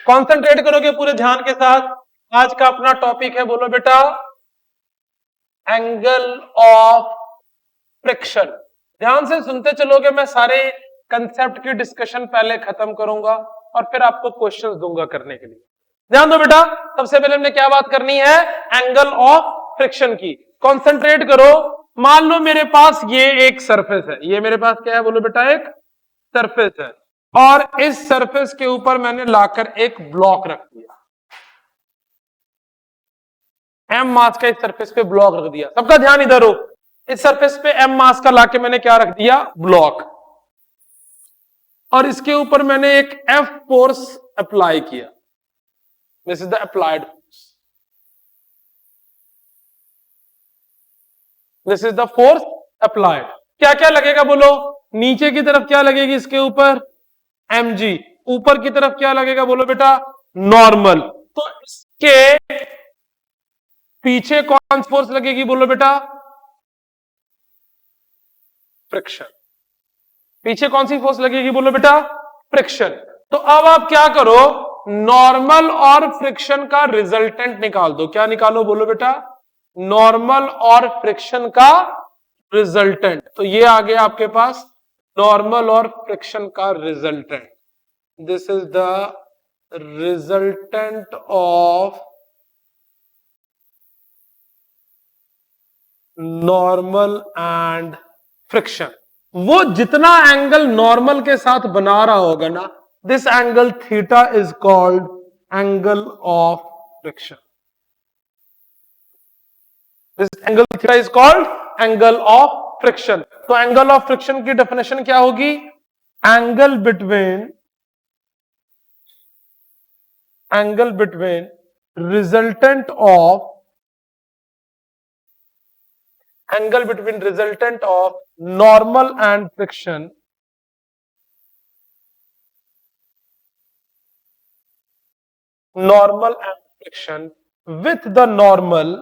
Concentrate करोगे पूरे ध्यान के साथ। आज का अपना टॉपिक है, बोलो बेटा, एंगल ऑफ फ्रिक्शन। ध्यान से सुनते चलोगे, मैं सारे कंसेप्ट की डिस्कशन पहले खत्म करूंगा और फिर आपको क्वेश्चंस दूंगा करने के लिए। ध्यान दो बेटा, सबसे पहले हमने क्या बात करनी है, एंगल ऑफ फ्रिक्शन की। कंसंट्रेट करो। मान लो मेरे पास ये एक सरफेस है, ये मेरे पास क्या है बोलो बेटा, एक सरफेस है, और इस सरफेस के ऊपर मैंने लाकर एक ब्लॉक रख दिया, एम मास का इस सरफेस पे ब्लॉक रख दिया। सबका ध्यान इधर हो, इस सरफेस पे एम मास का लाके मैंने क्या रख दिया, ब्लॉक, और इसके ऊपर मैंने एक एफ फोर्स अप्लाई किया। This is the applied force, this is the force applied. क्या क्या लगेगा बोलो, नीचे की तरफ क्या लगेगी इसके ऊपर, mg, ऊपर की तरफ क्या लगेगा बोलो बेटा, नॉर्मल। तो इसके पीछे कौन सी फोर्स लगेगी बोलो बेटा, फ्रिक्शन। पीछे कौन सी फोर्स लगेगी बोलो बेटा, फ्रिक्शन। तो अब आप क्या करो, नॉर्मल और फ्रिक्शन का रिजल्टेंट निकाल दो। क्या निकालो बोलो बेटा, नॉर्मल और फ्रिक्शन का रिजल्टेंट। तो ये आ गया आपके पास नॉर्मल और फ्रिक्शन का resultant. This is the resultant of normal and friction. वो जितना एंगल नॉर्मल के साथ बना रहा होगा ना, this angle theta is called angle of friction. This angle theta is called angle of friction. तो एंगल ऑफ फ्रिक्शन की डेफिनेशन क्या होगी, angle between resultant of angle between resultant of normal and friction with the normal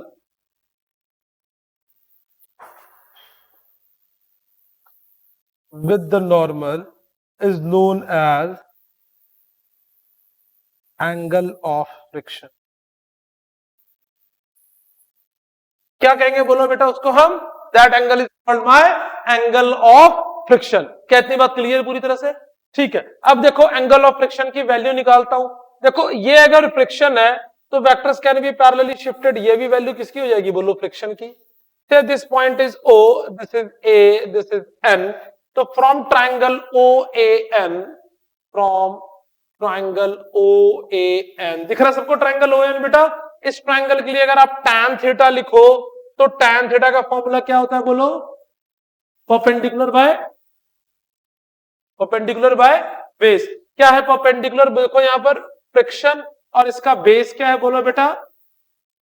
is known as angle of friction। क्या कहेंगे बोलो बेटा उसको हम, that angle is called my angle of friction. क्या इतनी बात क्लियर पूरी तरह से, ठीक है। अब देखो एंगल ऑफ फ्रिक्शन की वैल्यू निकालता हूं। देखो ये अगर फ्रिक्शन है तो vectors can be parallelly shifted, ये भी वैल्यू किसकी हो जाएगी बोलो, फ्रिक्शन की। Say this point is O, this is A, this is N. तो from triangle OAN, from triangle OAN, दिख रहा है सबको ट्रायंगल OAN बेटा। इस ट्रायंगल के लिए अगर आप tan थीटा लिखो तो tan थीटा का फॉर्मूला क्या होता है बोलो, परपेंडिकुलर बाय बेस। क्या है परपेंडिकुलर, देखो यहां पर फ्रिक्शन, और इसका बेस क्या है बोलो बेटा,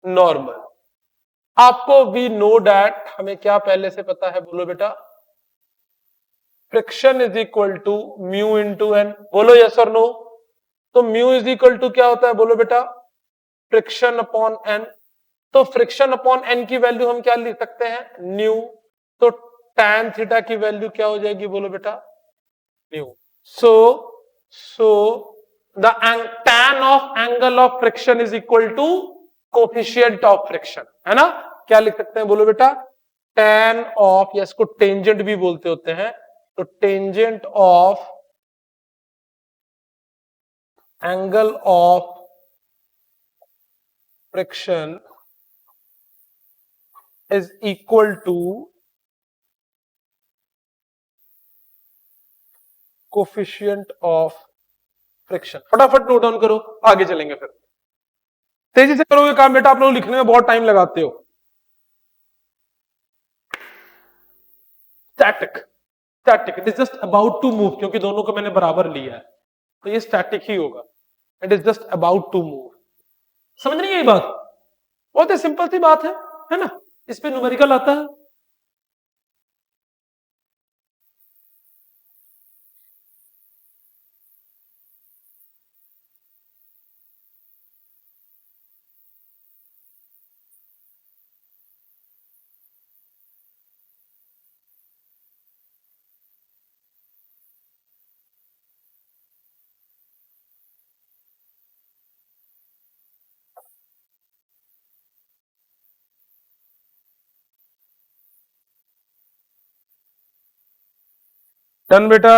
नॉर्मल। आपको वी नो डैट, हमें क्या पहले से पता है बोलो बेटा, friction is equal to mu into N. बोलो यस और नो। तो म्यू इज इक्वल टू क्या होता है बोलो बेटा, फ्रिक्शन अपॉन एन। तो फ्रिक्शन अपॉन एन की वैल्यू हम क्या लिख सकते हैं, न्यू। तो tan थीटा की वैल्यू क्या हो जाएगी बोलो बेटा, mu. So the tan of angle of friction is equal to coefficient of friction, है ना। क्या लिख सकते हैं बोलो बेटा, tan ऑफ, या इसको टेंजेंट भी बोलते होते हैं, तो tangent of angle of friction is equal to coefficient of friction. फटाफट नोट डाउन करो, आगे चलेंगे फिर। तेजी से करोगे काम बेटा, आप लोग लिखने में बहुत टाइम लगाते हो। Static it is just about to move, क्योंकि दोनों को मैंने बराबर लिया है तो ये स्टैटिक ही होगा। It is just about to move. समझ रही है ये बात, बहुत ही सिंपल सी बात है ना। इस पे न्यूमेरिकल आता है। डन बेटा।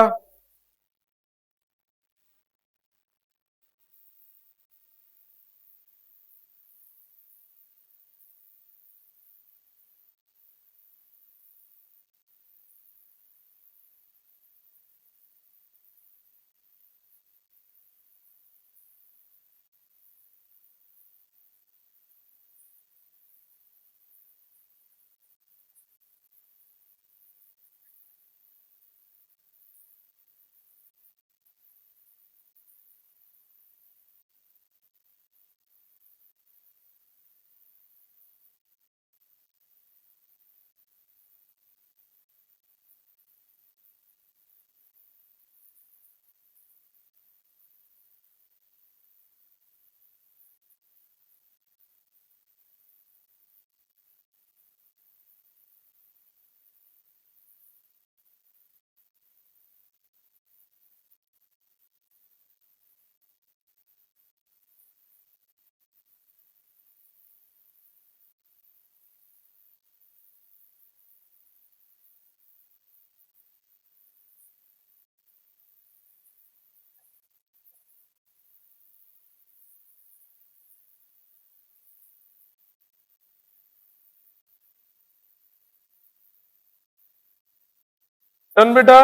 डन बेटा।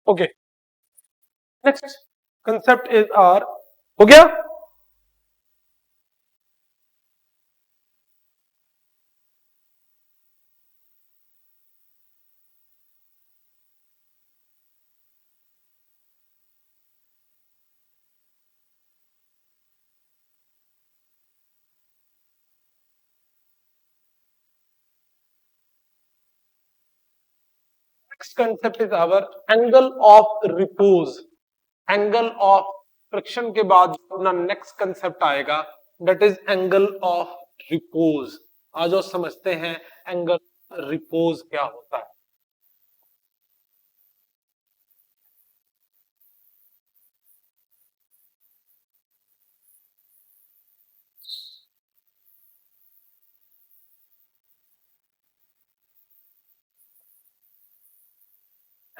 Okay, next concept is our, हो गया। Next concept is our angle of repose. Angle of friction के बाद अपना नेक्स्ट कंसेप्ट आएगा, that is angle of repose. आज समझते हैं एंगल रिपोज क्या होता है।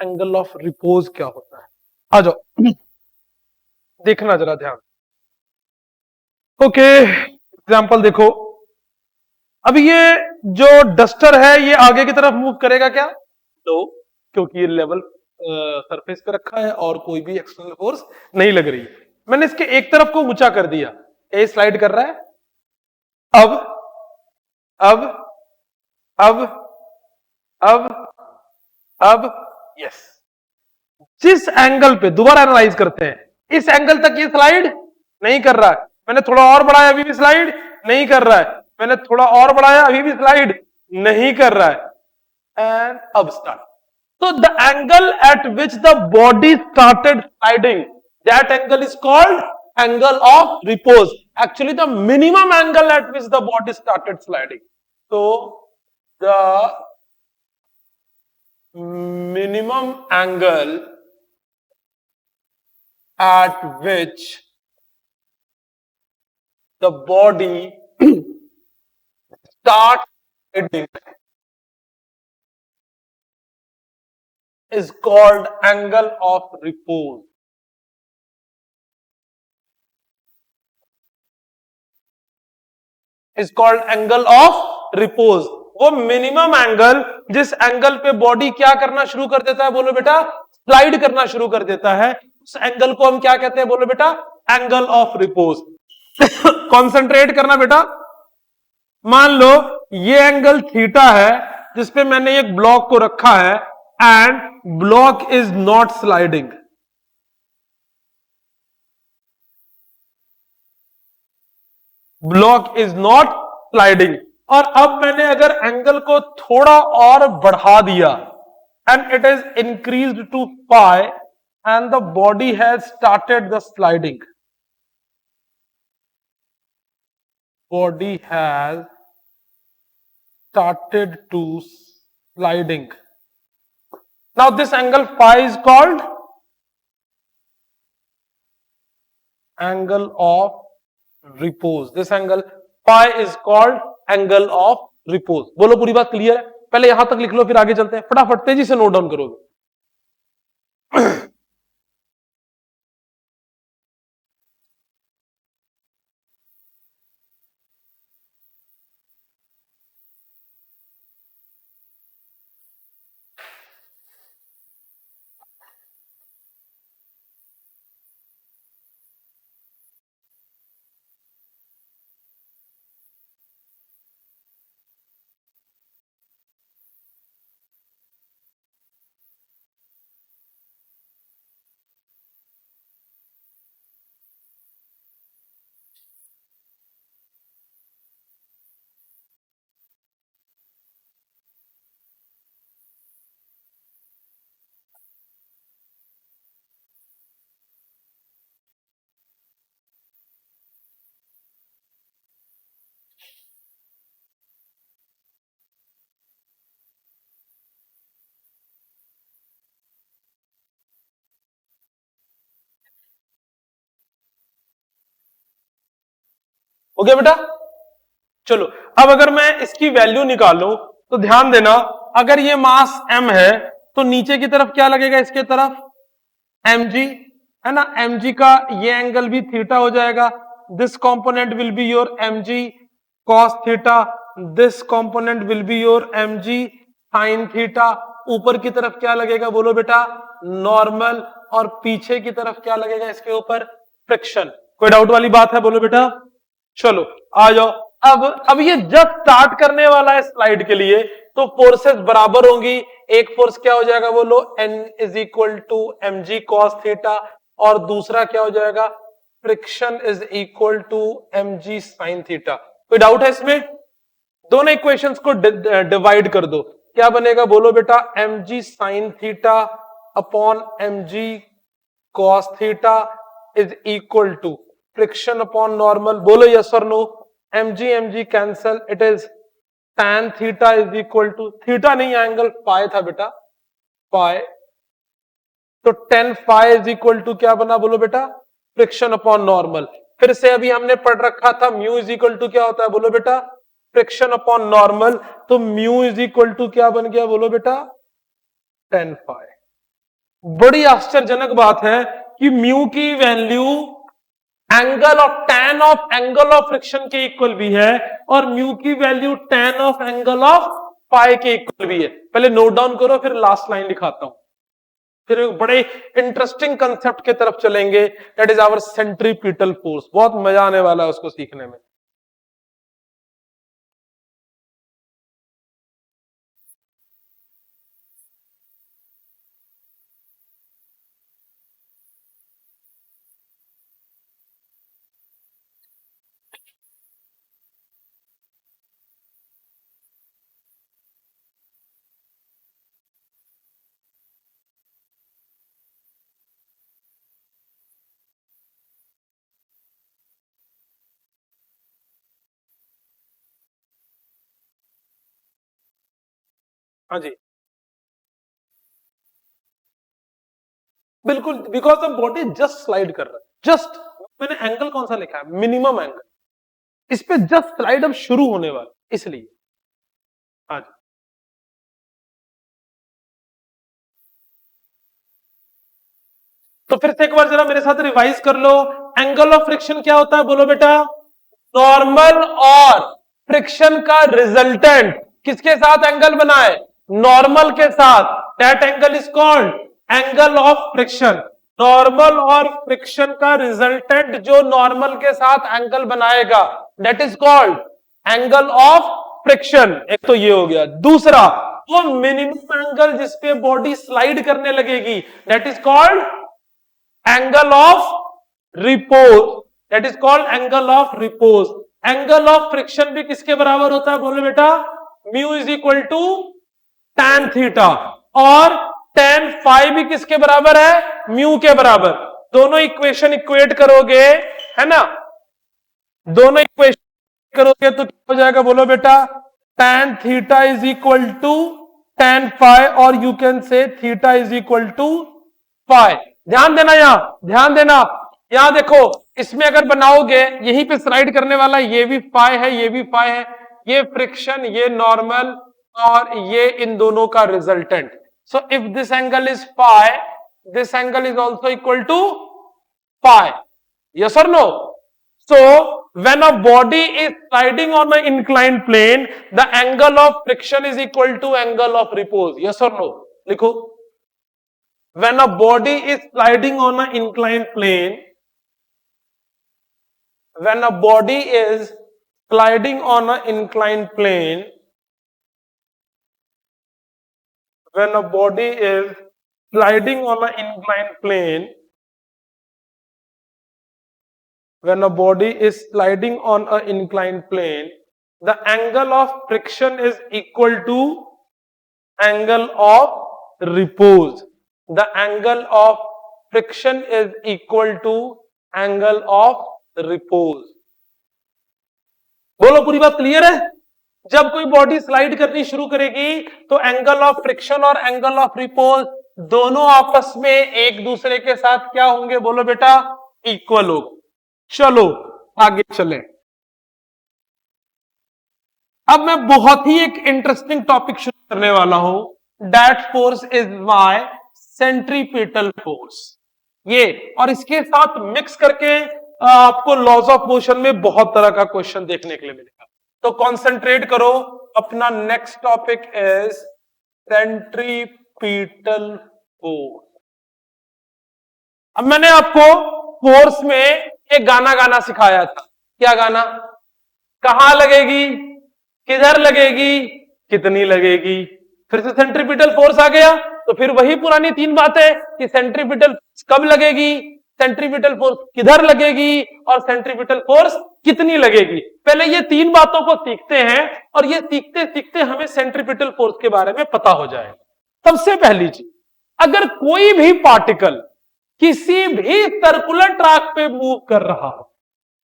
एंगल ऑफ रिपोज क्या होता है, आ जाओ देखना जरा ध्यान। ओके, एग्जांपल देखो। अभी ये जो डस्टर है ये आगे की तरफ मूव करेगा क्या? तो क्योंकि ये लेवल सरफेस पे रखा है और कोई भी एक्सटर्नल फोर्स नहीं लग रही। मैंने इसके एक तरफ को ऊंचा कर दिया, ये स्लाइड कर रहा है। अब अब अब अब अब यस, जिस एंगल पे, दोबारा एनालाइज करते हैं, इस एंगल तक ये स्लाइड नहीं कर रहा है, मैंने थोड़ा और बढ़ाया अभी भी स्लाइड नहीं कर रहा है, मैंने थोड़ा और बढ़ाया अभी भी स्लाइड नहीं कर रहा है, एंड अब start. So the angle at which the body started sliding, that angle is called angle of repose. Actually, the minimum angle at which the body started sliding. So the minimum angle at which the body starts sliding is called angle of repose. Is called angle of repose. वो minimum angle जिस angle पे body क्या करना शुरू कर देता है, बोलो बेटा, स्लाइड करना शुरू कर देता है, उस एंगल को हम क्या कहते हैं, बोलो बेटा, एंगल ऑफ रिपोज। कॉन्सेंट्रेट करना बेटा। मान लो ये एंगल थीटा है जिसपे मैंने एक ब्लॉक को रखा है and block is not sliding. Block is not sliding. और अब मैंने अगर एंगल को थोड़ा और बढ़ा दिया, and it is increased to pi and the body has started the sliding. Body has started to sliding. Now this angle phi is called angle of repose. This angle phi is called angle of repose. बोलो पूरी बात clear है? पहले यहां तक लिख लो फिर आगे चलते हैं, फटाफट तेजी से नोट डाउन करोगे। हो गया बेटा? चलो अब अगर मैं इसकी वैल्यू निकालूं तो ध्यान देना, अगर ये मास m है तो नीचे की तरफ क्या लगेगा, इसके तरफ mg है ना, mg का ये एंगल भी थीटा हो जाएगा। This component will be your mg cos theta, this component will be your mg sin theta. ऊपर की तरफ क्या लगेगा बोलो बेटा, नॉर्मल, और पीछे की तरफ क्या लगेगा इसके ऊपर, फ्रिक्शन। कोई डाउट वाली बात है बोलो बेटा? चलो आ जाओ। अब ये जब स्टार्ट करने वाला है स्लाइड के लिए तो फोर्सेस बराबर होंगी। एक फोर्स क्या हो जाएगा बोलो, N is equal to M G cos theta, और दूसरा क्या हो जाएगा, friction is equal to M G sine theta. कोई डाउट है इसमें? दोनों इक्वेशंस को डिवाइड कर दो, क्या बनेगा बोलो बेटा, M G sine theta upon M G cos theta is equal to friction upon normal. बोलो यस और no? M G cancel, it is tan theta is equal to, theta नहीं एंगल पाई था बेटा, पाई, तो tan phi is equal to क्या बना बोलो बेटा, फ्रिक्शन अपॉन नॉर्मल। फिर से अभी हमने पढ़ रखा था म्यू इज इक्वल टू क्या होता है बोलो बेटा, फ्रिक्शन अपॉन नॉर्मल, तो म्यू इज इक्वल टू क्या बन गया बोलो बेटा, tan फाई। बड़ी आश्चर्यजनक बात है कि म्यू की value angle of tan of angle of friction के इक्वल भी है, और म्यू की value tan of angle of pi के इक्वल भी है। पहले नोट डाउन करो फिर लास्ट लाइन दिखाता हूं, फिर एक बड़े इंटरेस्टिंग कंसेप्ट की तरफ चलेंगे, that is our centripetal force. बहुत मजा आने वाला है उसको सीखने में। हाँ जी बिल्कुल, because the body just slide कर रहा है, जस्ट, मैंने एंगल कौन सा लिखा है, मिनिमम एंगल, इस पे जस्ट स्लाइड अब शुरू होने वाला, इसलिए। हाँ जी तो फिर से एक बार जरा मेरे साथ रिवाइज कर लो, एंगल ऑफ फ्रिक्शन क्या होता है बोलो बेटा, नॉर्मल और फ्रिक्शन का रिजल्टेंट किसके साथ एंगल बनाए, नॉर्मल के साथ, that angle is called angle of friction. Normal और फ्रिक्शन का रिजल्टेंट जो नॉर्मल के साथ एंगल बनाएगा that is called angle of friction. एक तो ये हो गया, दूसरा वो मिनिमम एंगल जिसपे बॉडी स्लाइड करने लगेगी that is called angle of repose, that is called angle of repose. Angle of friction भी किसके बराबर होता है बोलो बेटा, mu is equal to tan theta, और tan phi भी किसके बराबर है, म्यू के बराबर। दोनों इक्वेशन इक्वेट करोगे, है ना, दोनों इक्वेशन करोगे तो क्या हो जाएगा, बोलो बेटा, tan theta is equal to tan phi, और you can say theta is equal to phi। ध्यान देना, यहां ध्यान देना, यहां देखो, इसमें अगर बनाओगे यहीं पे स्लाइड करने वाला, ये भी phi है, ये भी phi है, ये फ्रिक्शन, ये नॉर्मल, और ये इन दोनों का resultant. So if this angle is phi, this angle is also equal to phi, yes or no? So when a body is sliding on an inclined plane, the angle of friction is equal to angle of repose, yes or no? लिखो, when a body is sliding on an inclined plane, when a body is sliding on an inclined plane, when a body is sliding on an inclined plane, when a body is sliding on an inclined plane, the angle of friction is equal to angle of repose. The angle of friction is equal to angle of repose. बोलो, पूरी बात clear है? जब कोई body slide करनी शुरू करेगी तो एंगल ऑफ फ्रिक्शन और एंगल ऑफ रिपोज दोनों आपस में एक दूसरे के साथ क्या होंगे, बोलो बेटा, इक्वल होगा। चलो आगे चलें। अब मैं बहुत ही एक इंटरेस्टिंग टॉपिक शुरू करने वाला हूं, that force is my centripetal force. ये और इसके साथ मिक्स करके आपको लॉज ऑफ मोशन में बहुत तरह का क्वेश्चन देखने के लिए मिलेगा, तो कंसंट्रेट करो। अपना next topic is centripetal force. अब मैंने आपको फोर्स में एक गाना गाना सिखाया था। क्या गाना? कहां लगेगी, किधर लगेगी, कितनी लगेगी। फिर से सेंट्रीपिटल फोर्स आ गया, तो फिर वही पुरानी तीन बातें कि सेंट्रीपिटल कब लगेगी, सेंट्रीपिटल फोर्स किधर लगेगी, और सेंट्रीपिटल फोर्स कितनी लगेगी। पहले ये तीन बातों को सीखते हैं, और ये सीखते सीखते हमें सेंट्रीपिटल फोर्स के बारे में पता हो जाएगा। सबसे पहली चीज, अगर कोई भी पार्टिकल किसी भी सर्कुलर ट्रैक पे मूव कर रहा हो,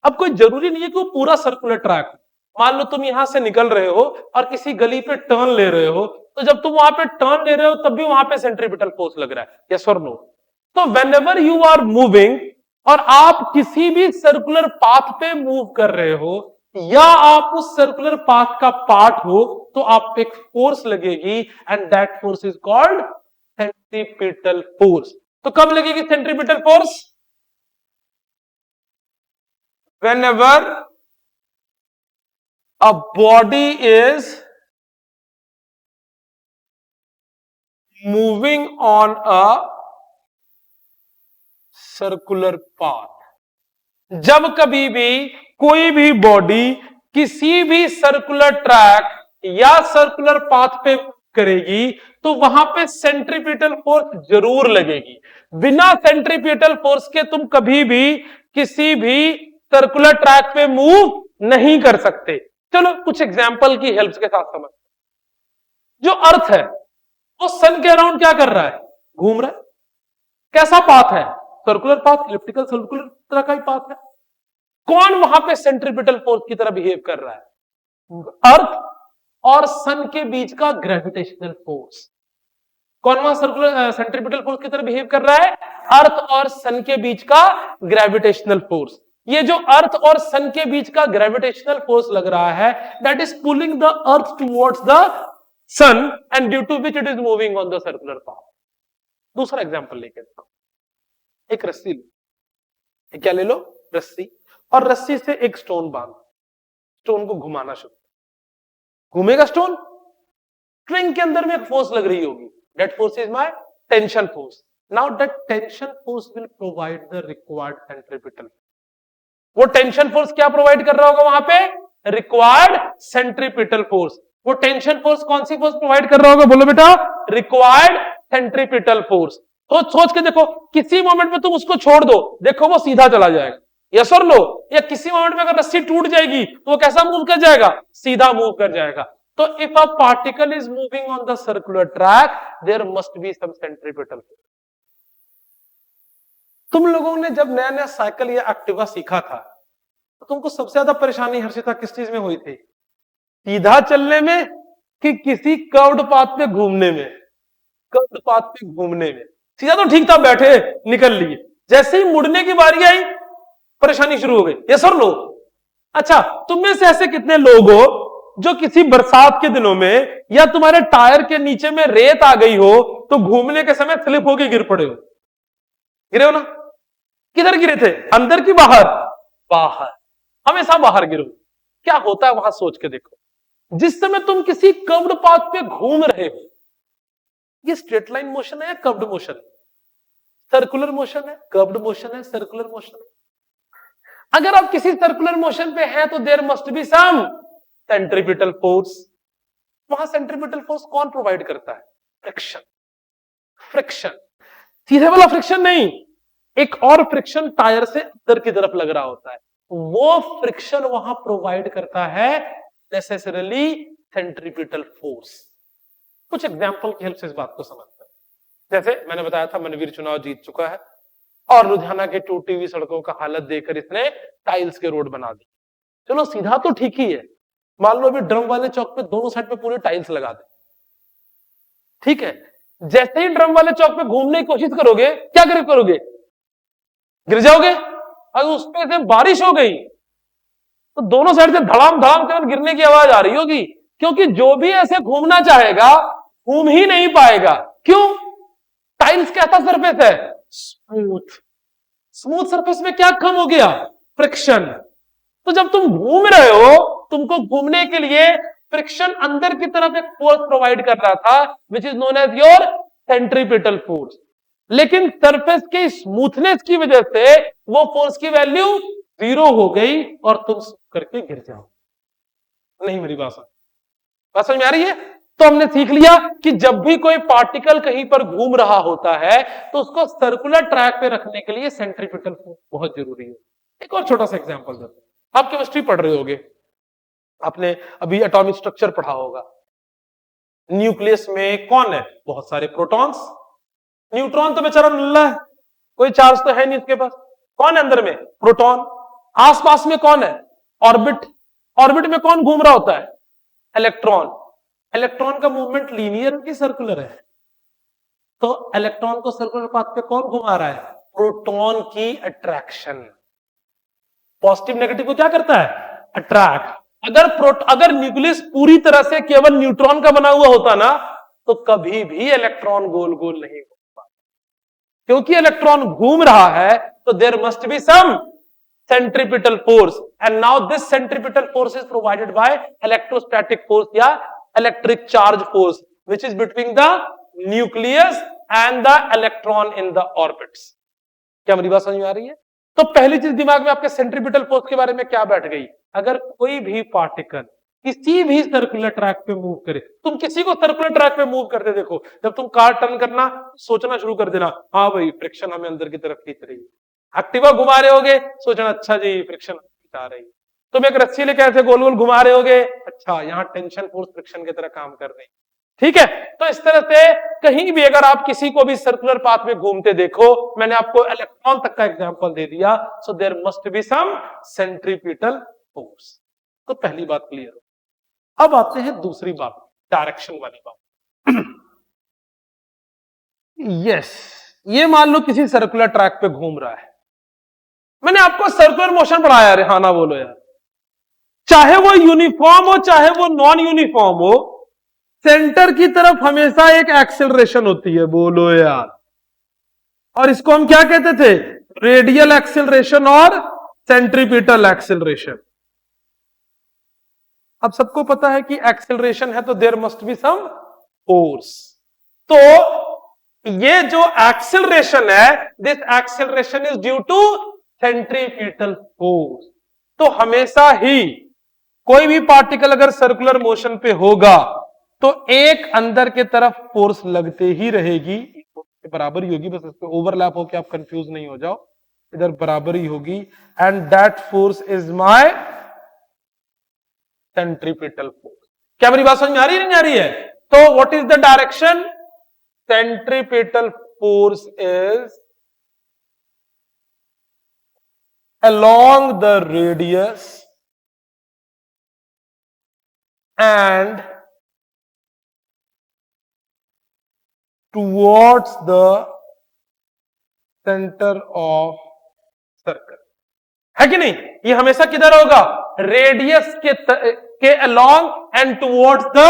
अब कोई जरूरी नहीं है कि वो पूरा सर्कुलर ट्रैक, मान लो तुम यहां से निकल रहे हो और किसी गली पे टर्न ले रहे हो, तो जब तुम वहां पे टर्न ले रहे हो तब भी वहां पे सेंट्रीपिटल फोर्स लग रहा है, यस और नो। तो व्हेनेवर यू आर मूविंग और आप किसी भी सर्कुलर पाथ पे मूव कर रहे हो, या आप उस सर्कुलर पाथ का पार्ट हो, तो आप एक फोर्स लगेगी, and that force is called centripetal force. तो कब लगेगी centripetal force? whenever a body is moving on a circular path। जब कभी भी कोई भी बॉडी किसी भी सर्कुलर ट्रैक या सर्कुलर पाथ पे करेगी, तो वहां पे सेंट्रीपिटल फोर्स जरूर लगेगी। बिना सेंट्रीपिटल फोर्स के तुम कभी भी किसी भी सर्कुलर ट्रैक पे मूव नहीं कर सकते। चलो कुछ एग्जांपल की हेल्प के साथ समझ। जो अर्थ है वो सन के अराउंड क्या कर रहा है, घूम रहा है। कैसा पाथ है, सर्कुलर पाथ, इलिप्टिकल सर्कुलर तरह का ही पाथ है। कौन वहां पे सेंट्रीपिटल फोर्स की तरह बिहेव कर रहा है? अर्थ और सन के बीच का ग्रेविटेशनल फोर्स। कौन वहां सर्कुलर सेंट्रीपिटल फोर्स की तरह बिहेव कर रहा है? अर्थ और सन के बीच का ग्रेविटेशनल फोर्स। ये जो अर्थ और सन के बीच का ग्रेविटेशनल फोर्स लग रहा है, that is pulling the earth towards the sun, and due to which it is moving on the circular path. दूसरा एग्जांपल लेके देखो, एक रस्सी लो, क्या ले लो, रस्सी, और रस्सी से एक स्टोन बांध, स्टोन को घुमाना शुरू, घूमेगा स्टोन, स्ट्रिंग के अंदर में एक फोर्स लग रही होगी, that force is my tension force. Now that tension force will provide the required centripetal. वो टेंशन फोर्स क्या प्रोवाइड कर रहा होगा वहां पे? Required centripetal force. वो टेंशन फोर्स कौन सी फोर्स प्रोवाइड कर रहा होगा, बोलो बेटा? Required centripetal force. तो सोच के देखो, किसी मोमेंट में तुम उसको छोड़ दो, देखो वो सीधा चला जाएगा, यस और नो। या किसी मोमेंट में अगर रस्सी टूट जाएगी तो वो कैसा मूव कर जाएगा? सीधा मूव कर जाएगा। तो if a particle is moving on the circular track there must be some centripetal force. तुम लोगों ने जब नया नया साइकिल या एक्टिवा सीखा था तो तुमको सबसे ज्यादा परेशानी हर्षिता किस चीज में हुई थी? सीधा चलने में कि किसी कर्व्ड पाथ पे घूमने में? कर्व्ड पाथ पे घूमने में। सीधा तो ठीक था, बैठे निकल लिए, जैसे ही मुड़ने की बारी आई परेशानी शुरू हो गई। यस और नो? अच्छा, तुम में से ऐसे कितने लोग हो जो किसी बरसात के दिनों में या तुम्हारे टायर के नीचे में रेत आ गई हो तो घूमने के समय स्लिप होके गिर पड़े हो? गिरे हो ना? किधर गिरे थे, अंदर की बाहर? बाहर, हमेशा बाहर गिरो। क्या होता है वहां सोच के देखो। जिस समय तुम किसी कर्व्ड पाथ पे घूम रहे हो, ये स्ट्रेट लाइन मोशन है या कर्व्ड मोशन है? सर्कुलर मोशन है, कर्व्ड मोशन है, सर्कुलर मोशन है। अगर आप किसी सर्कुलर मोशन पे हैं तो there must be some centripetal force. वहां सेंट्रीपिटल फोर्स कौन प्रोवाइड करता है? फ्रिक्शन। फ्रिक्शन, सीधे वाला फ्रिक्शन नहीं, एक और फ्रिक्शन टायर से अंदर की तरफ लग रहा होता है, वो फ्रिक्शन वहां प्रोवाइड करता है नेसेसरली सेंट्रीपिटल फोर्स। कुछ एग्जांपल की हेल्प से इस बात को समझते हैं। जैसे मैंने बताया था मनवीर चुनाव जीत चुका है और लुधियाना के टूटी हुई सड़कों का हालत देखकर इसने टाइल्स के रोड बना दी। चलो सीधा तो ठीक ही है, मान लो अभी ड्रम वाले चौक पे दोनों साइड पे पूरे टाइल्स लगा दे, ठीक है। जैसे ही ड्रम वाले चौक पे घूमने की कोशिश करोगे, क्या करोगे? गिर जाओगे। अगर उस पे से बारिश हो गई तो दोनों साइड से धड़ाम धड़ाम कर गिरने की आवाज आ रही होगी, क्योंकि जो भी ऐसे घूमना चाहेगा घूम ही नहीं पाएगा। क्यों? टाइल्स कैसा सरफेस है? स्मूथ। स्मूथ सरफेस में क्या कम हो गया? फ्रिक्शन। तो जब तुम घूम रहे हो, तुमको घूमने के लिए फ्रिक्शन अंदर की तरफ एक फोर्स प्रोवाइड कर रहा था which is known as your centripetal force. लेकिन सरफेस के स्मूथनेस की वजह से वो फोर्स की वैल्यू 0 हो गई और तुम करके गिर जाओ। नहीं, मेरी बात समझ में आ रही है? तो हमने सीख लिया कि जब भी कोई पार्टिकल कहीं पर घूम रहा होता है तो उसको सर्कुलर ट्रैक पे रखने के लिए सेंट्रीपिटल फोर्स बहुत जरूरी है। एक और छोटा सा एग्जांपल देते हैं। आप केमिस्ट्री पढ़ रहे होगे, आपने अभी एटॉमिक स्ट्रक्चर पढ़ा होगा। न्यूक्लियस में कौन है? बहुत सारे प्रोटॉन्स। न्यूट्रॉन तो बेचारा नल्ला है, कोई चार्ज तो है नहीं उसके पास। कौन है अंदर में? प्रोटॉन। आसपास में कौन है? ऑर्बिट। ऑर्बिट में कौन घूम रहा होता है? इलेक्ट्रॉन। इलेक्ट्रॉन का मूवमेंट लीनियर है कि सर्कुलर है? तो इलेक्ट्रॉन को सर्कुलर पाथ पे कौन घुमा रहा है? प्रोटॉन की अट्रैक्शन। पॉजिटिव नेगेटिव को क्या करता है? अट्रैक्ट। अगर न्यूक्लियस पूरी तरह से केवल न्यूट्रॉन का बना हुआ होता ना तो कभी भी इलेक्ट्रॉन गोल गोल नहीं घूमता। क्योंकि इलेक्ट्रॉन घूम रहा है तो there must be some centripetal force, and now this centripetal force is provided by electrostatic force या electric charge force which is between the nucleus and the electron in the orbits। क्या मेरी बात समझ में आ रही है? तो पहली चीज दिमाग में आपके सेंट्रीपिटल फोर्स के बारे में क्या बैठ गई? अगर कोई भी पार्टिकल किसी भी सर्कुलर ट्रैक पे मूव करे, तुम किसी को सर्कुलर ट्रैक पे मूव करते देखो, जब तुम कार टर्न करना सोचना शुरू कर देना, हाँ भाई फ्रिक्शन हमें अंदर की तरफ खींच रही है। एक्टिवा घुमा रहे होगे, सोचना अच्छा जी फ्रिक्शन खींचा रही है। तुम एक रस्सी लेके ऐसे गोल गोल घुमा रहे होगे, अच्छा यहाँ टेंशन फोर्स फ्रिक्शन की तरह काम कर रही है। ठीक है, तो इस तरह से कहीं भी अगर आप किसी को भी सर्कुलर पाथ में घूमते देखो, मैंने आपको इलेक्ट्रॉन तक का एग्जांपल दे दिया, so there must be some centripetal force. तो पहली बात क्लियर हो। अब आते हैं दूसरी बात, डायरेक्शन वाली बात। यस, ये मान लो किसी सर्कुलर ट्रैक पे घूम रहा है। मैंने आपको सर्कुलर मोशन पढ़ाया, अरे हाँ ना बोलो यार। चाहे वो यूनिफॉर्म हो चाहे वो नॉन यूनिफॉर्म हो, सेंटर की तरफ हमेशा एक एक्सेलरेशन होती है, बोलो यार। और इसको हम क्या कहते थे? रेडियल एक्सेलरेशन और सेंट्रीपिटल एक्सेलरेशन। अब सबको पता है कि एक्सेलरेशन है तो there must be some force. तो ये जो एक्सेलरेशन है, this acceleration is due to centripetal force. तो हमेशा ही कोई भी पार्टिकल अगर सर्कुलर मोशन पे होगा तो एक अंदर के तरफ फोर्स लगते ही रहेगी, बराबर ही होगी, बस इस पे ओवरलैप हो के आप कंफ्यूज नहीं हो जाओ, इधर बराबर ही होगी। And that force is my centripetal force. क्या मेरी बात समझ में आ रही है नहीं आ रही है? तो what is the direction? Centripetal force is along the radius and towards the center of circle. है कि नहीं? ये हमेशा किधर होगा? रेडियस के along and towards the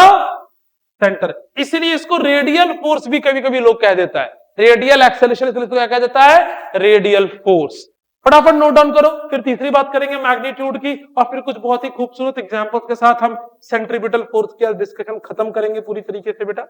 center. इसलिए इसको रेडियल फोर्स भी कभी कभी लोग कह देता है, रेडियल एक्सेलरेशन, इसलिए इसको क्या कह देता है? Radial force. फटाफट नोट डाउन करो, फिर तीसरी बात करेंगे मैग्नीट्यूड की, और फिर कुछ बहुत ही खूबसूरत एग्जांपल्स के साथ हम सेंट्रीपिटल फोर्स की डिस्कशन खत्म करेंगे पूरी तरीके से बेटा।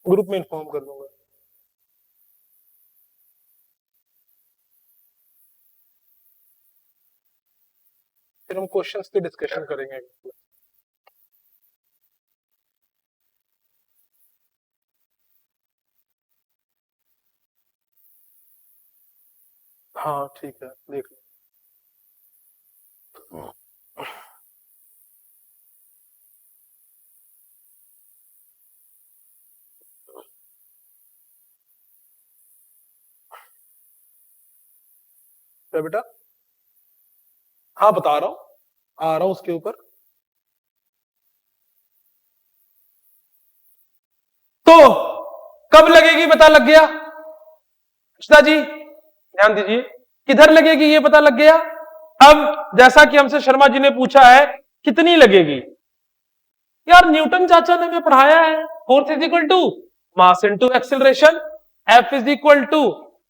ग्रुप में इन्फॉर्म कर दूंगा। फिर हम क्वेश्चंस की डिस्कशन करेंगे। हाँ ठीक है, देख लो। क्या बेटा? हाँ बता रहा हूं, आ रहा हूं उसके ऊपर। तो कब लगेगी पता लग गया? कृष्णा जी ध्यान दीजिए, किधर लगेगी ये पता लग गया। अब जैसा कि हमसे शर्मा जी ने पूछा है कितनी लगेगी, यार न्यूटन चाचा ने हमें पढ़ाया है force is equal to mass into acceleration, F is equal to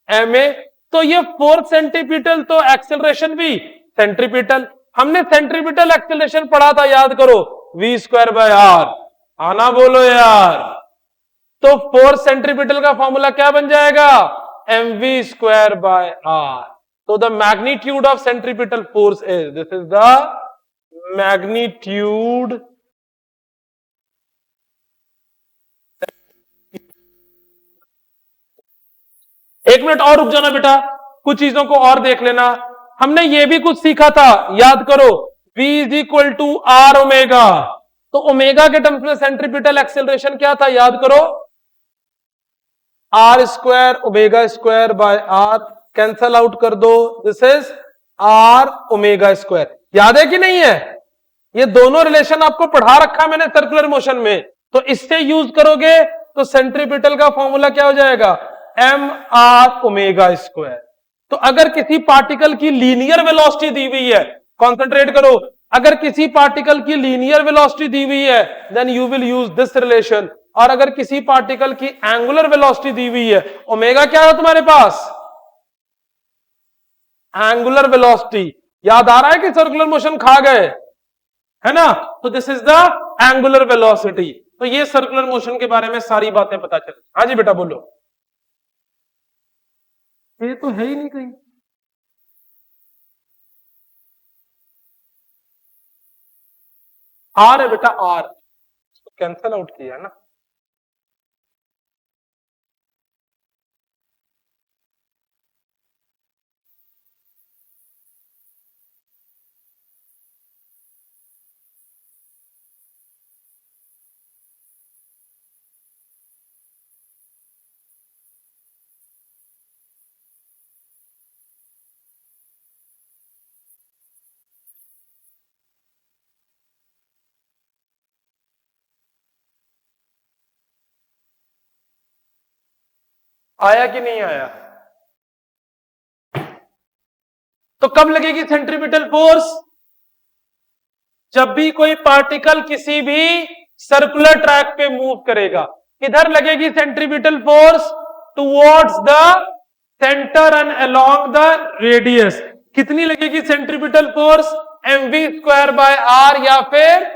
M A. तो ये फोर्स सेंट्रीपिटल, तो एक्सेलरेशन भी सेंट्रीपिटल। हमने सेंट्रीपिटल एक्सेलरेशन पढ़ा था, याद करो, वी स्क्वायर बाय आर। आना बोलो यार। तो फोर्स सेंट्रीपिटल का फॉर्मूला क्या बन जाएगा? M V square by R. तो the magnitude of centripetal force is, this is the magnitude एक मिनट और रुक जाना बेटा, कुछ चीजों को और देख लेना। हमने ये भी कुछ सीखा था, याद करो, v is equal to R omega. तो ओमेगा के टर्म्स में सेंट्रीपिटल एक्सेलरेशन क्या था, याद करो, R square omega square by R. Cancel out कर दो, this is R omega square. याद है कि नहीं है? ये दोनों रिलेशन आपको पढ़ा रखा मैंने सर्कुलर मोशन में, तो इससे यूज करोगे तो सेंट्रीपिटल का फॉर्मूला क्या हो जाएगा? M R omega square. तो अगर किसी पार्टिकल की लीनियर वेलोसिटी दी हुई है, कॉन्सेंट्रेट करो, अगर किसी पार्टिकल की लीनियर वेलोसिटी दी हुई है then you will use this relation. और अगर किसी पार्टिकल की एंगुलर वेलोसिटी दी हुई है, ओमेगा क्या है तुम्हारे पास? Angular velocity. याद आ रहा है कि सर्कुलर मोशन खा गए, है ना? तो this is the angular velocity. तो ये सर्कुलर मोशन के बारे में सारी बातें पता चल। हाँ जी बेटा बोलो। ये तो है ही नहीं कहीं। आर है बेटा, आर, तो कैंसल आउट किया ना। आया कि नहीं आया? तो कब लगेगी सेंट्रीपिटल फोर्स? जब भी कोई पार्टिकल किसी भी सर्कुलर ट्रैक पे मूव करेगा। किधर लगेगी centripetal force? Towards the centre and along the radius. कितनी लगेगी centripetal force? M V square by R या फिर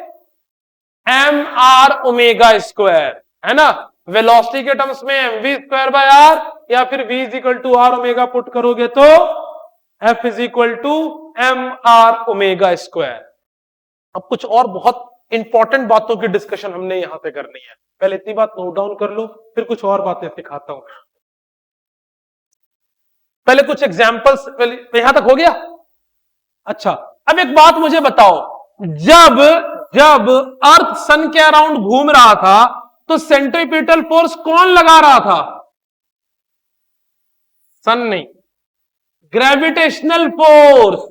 एम आर ओमेगा स्क्वायर, है ना? वेलोसिटी के टर्म्स में mv²r या फिर v is equal to R omega put करोगे तो F is equal to mr omega square. अब कुछ और बहुत इंपॉर्टेंट बातों की डिस्कशन हमने यहां पे करनी है, पहले इतनी बात नोट डाउन कर लो, फिर कुछ और बातें सिखाता हूं। पहले कुछ एग्जाम्पल्स, यहां तक हो गया? अच्छा, अब एक बात मुझे बताओ, जब अर्थ सन के अराउंड घूम रहा था तो सेंट्रीपिटल फोर्स कौन लगा रहा था? सन नहीं, ग्रेविटेशनल फोर्स,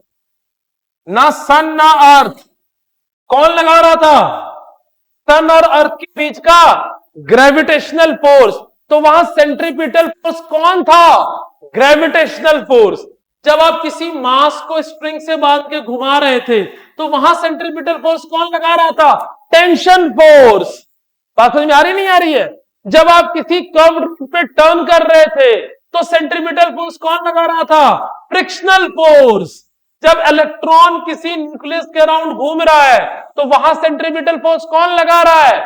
ना सन ना अर्थ। कौन लगा रहा था? सन और अर्थ के बीच का ग्रेविटेशनल फोर्स। तो वहां सेंट्रीपिटल फोर्स कौन था? Gravitational force. जब आप किसी मास को स्प्रिंग से बांध के घुमा रहे थे तो वहां सेंट्रीपिटल फोर्स कौन लगा रहा था? Tension force. बात समझ में आ रही नहीं आ रही है? जब आप किसी कर्व पे टर्न कर रहे थे तो सेंट्रीपिटल फोर्स कौन लगा रहा था? Frictional force. जब इलेक्ट्रॉन किसी न्यूक्लियस के अराउंड घूम रहा है तो वहां सेंट्रीपिटल फोर्स कौन लगा रहा है?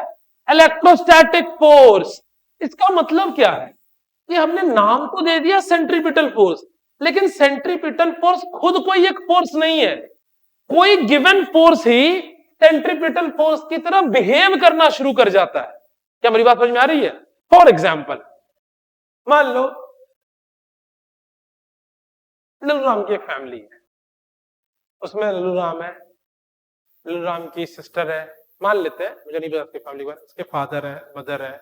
Electrostatic force. इसका मतलब क्या है कि हमने नाम तो दे दिया सेंट्रीपिटल फोर्स, लेकिन सेंट्रीपिटल फोर्स खुद कोई एक फोर्स नहीं है। कोई गिवन फोर्स ही सेंट्रीपिटल फोर्स की तरह बिहेव करना शुरू कर जाता है। क्या मेरी बात समझ में आ रही है? फॉर एग्जाम्पल, मान लो लल्लू राम की एक फैमिली है, उसमें लल्लू राम है, लल्लू राम की सिस्टर है, मान लेते हैं, मुझे नहीं पता उसकी फैमिली का, उसके फादर है, मदर है,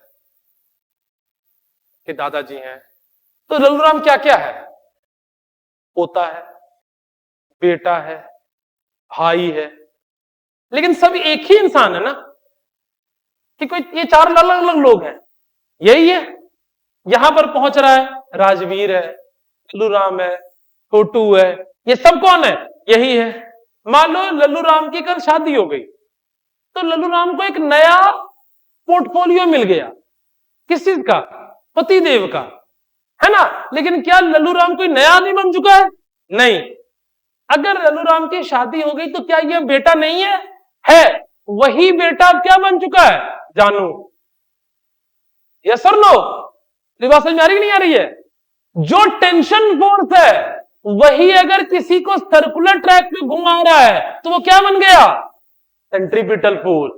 के दादाजी हैं। तो लल्लू राम क्या क्या है? पोता है, बेटा है, भाई है, लेकिन सब एक ही इंसान है ना, कि कोई ये चार अलग अलग लोग हैं। यही है, यहां पर पहुंच रहा है, राजवीर है, लल्लू राम है, छोटू है, ये सब कौन है? यही है। मान लो लल्लू राम की कल शादी हो गई तो लल्लू राम को एक नया पोर्टफोलियो मिल गया। किस चीज का? पतिदेव का, है ना। लेकिन क्या लल्लू राम कोई नया आदमी बन चुका है? नहीं। अगर लल्लू राम की शादी हो गई तो क्या यह बेटा नहीं है? है। वही बेटा अब क्या बन चुका है? जानू। Yes sir, no? बात समझ में आ रही नहीं आ रही है? जो टेंशन फोर्स है वही अगर किसी को सर्कुलर ट्रैक पे घुमा रहा है तो वो क्या बन गया? Centripetal force.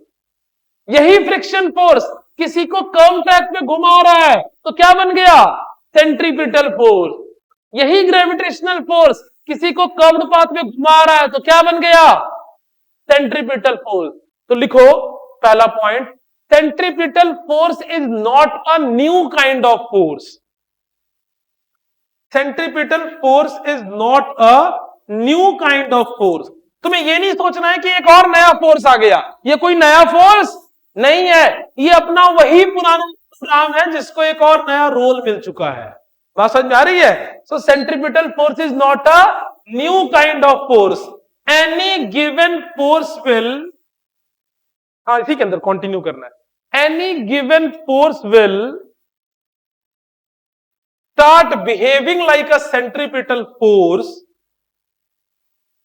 यही फ्रिक्शन फोर्स किसी को कर्व ट्रैक पे घुमा रहा है तो क्या बन गया? Centripetal force. यही ग्रेविटेशनल फोर्स किसी को कर्व्ड पाथ पे घुमा रहा है तो क्या बन गया? Centripetal force. तो लिखो पहला point, centripetal force is not a new kind of force. Centripetal force is not a new kind of force. तुम्हें यह नहीं सोचना है कि एक और नया फोर्स आ गया, ये कोई नया फोर्स नहीं है, ये अपना वही पुराना नाम है जिसको एक और नया रोल मिल चुका है। बात समझ में आ रही है? So centripetal force is not a new kind of force. Any given force will, हाँ इसी के अंदर कंटिन्यू करना है, any given force will start behaving like a centripetal force.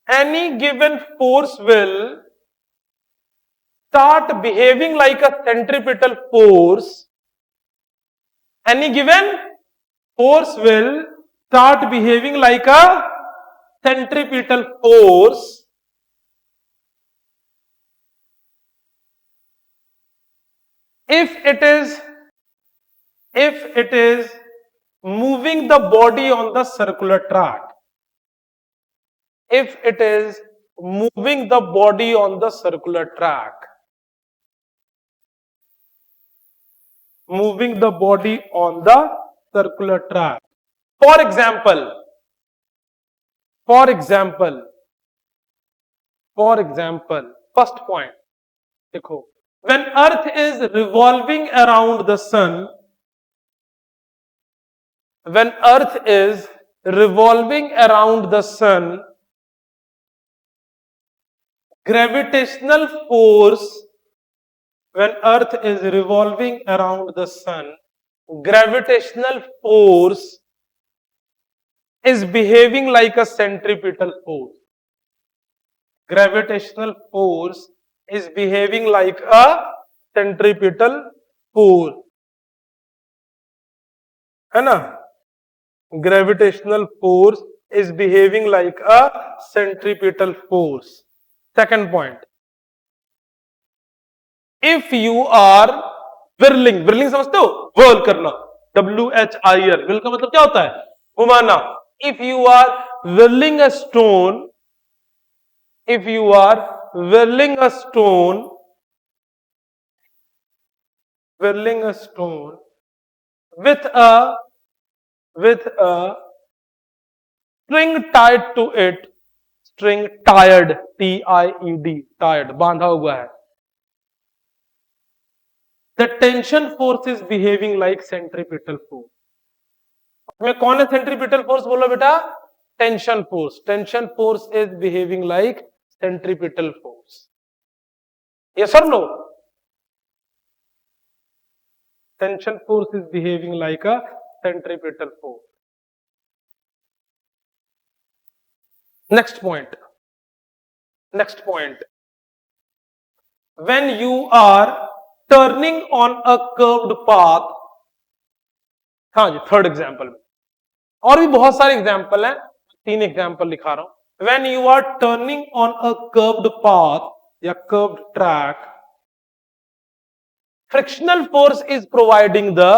Any given force will start behaving like a centripetal force. Any given force will start behaving like a centripetal force if it is moving the body on the circular track. If it is moving the body on the circular track. Moving the body on the circular track. For example, first point, देखो, when earth is revolving around the sun, when earth is revolving around the sun, gravitational force, when earth is revolving around the sun, gravitational force is behaving like a centripetal force. Gravitational force is behaving like a centripetal force. है ना, gravitational force is behaving like a centripetal force. Second point, if you are whirling, whirling समझते हो, whorl करना, WHIL, will का मतलब क्या होता है, घुमाना। If you are whirling a stone, if you are whirling a stone with a string tied to it, string tied, TIED, tied, बांधा हुआ है, the tension force is behaving like centripetal force। में कौन है सेंट्रीपिटल फोर्स, बोलो बेटा, tension force. Tension force is behaving like centripetal force. Yes और no? Tension force is behaving like a centripetal force. Next point, when you are turning on a curved path, हाँ जी, third example में, और भी बहुत सारे example हैं, 3 example लिखा रहा हूं। When you are turning on a curved path या curved track, frictional force is providing the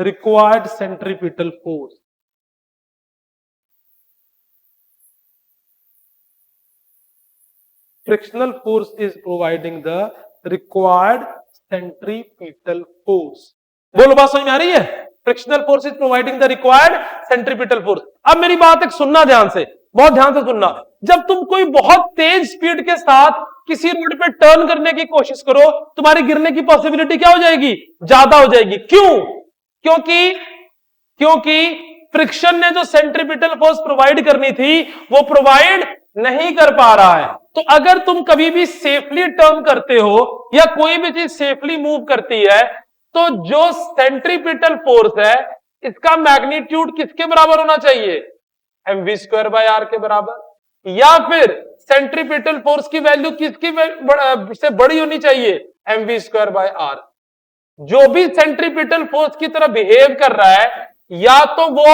required centripetal force। Frictional force is providing the required centripetal force। बोलो, बात समझ में आ रही है? Frictional force is providing the required centripetal force. अब मेरी बात एक सुनना ध्यान से, बहुत ध्यान से सुनना। जब तुम कोई बहुत तेज स्पीड के साथ किसी रोड पे टर्न करने की कोशिश करो, तुम्हारी गिरने की पॉसिबिलिटी क्या हो जाएगी, ज्यादा हो जाएगी। क्यों? क्योंकि फ्रिक्शन ने जो सेंट्रीपिटल फोर्स प्रोवाइड करनी थी वो प्रोवाइड नहीं कर पा रहा है। तो अगर तुम कभी भी सेफली टर्न करते हो या कोई भी चीज सेफली मूव करती है, तो जो सेंट्रीपिटल फोर्स है इसका मैग्नीट्यूड किसके बराबर होना चाहिए, mv²/r के बराबर, या फिर सेंट्रीपिटल फोर्स की वैल्यू किसकी से बड़ी होनी चाहिए, mv²/r। जो भी सेंट्रीपिटल फोर्स की तरह बिहेव कर रहा है, या तो वो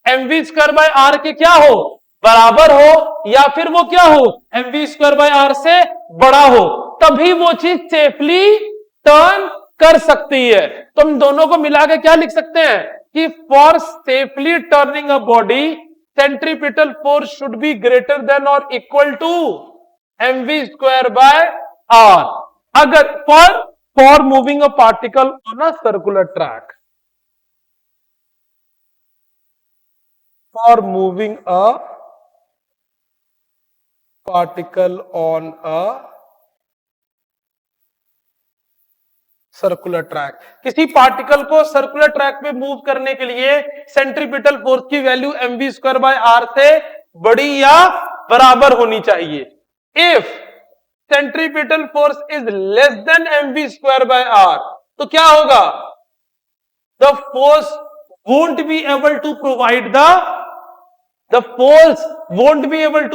mv²/r के क्या हो, बराबर हो, या फिर वो क्या हो, mv²/r से बड़ा हो, तभी वो चीज सेफली टर्न कर सकती है। तो हम दोनों को मिला के क्या लिख सकते हैं कि for safely turning a body, centripetal force should be greater than और इक्वल टू mv²/r। अगर for moving a particle on a circular track, for moving a particle on a circular track, किसी पार्टिकल को circular track पे move करने के लिए centripetal force की value mv²/r से बड़ी या बराबर होनी चाहिए। If centripetal force is less than mv²/r, तो क्या होगा, the force won't be able to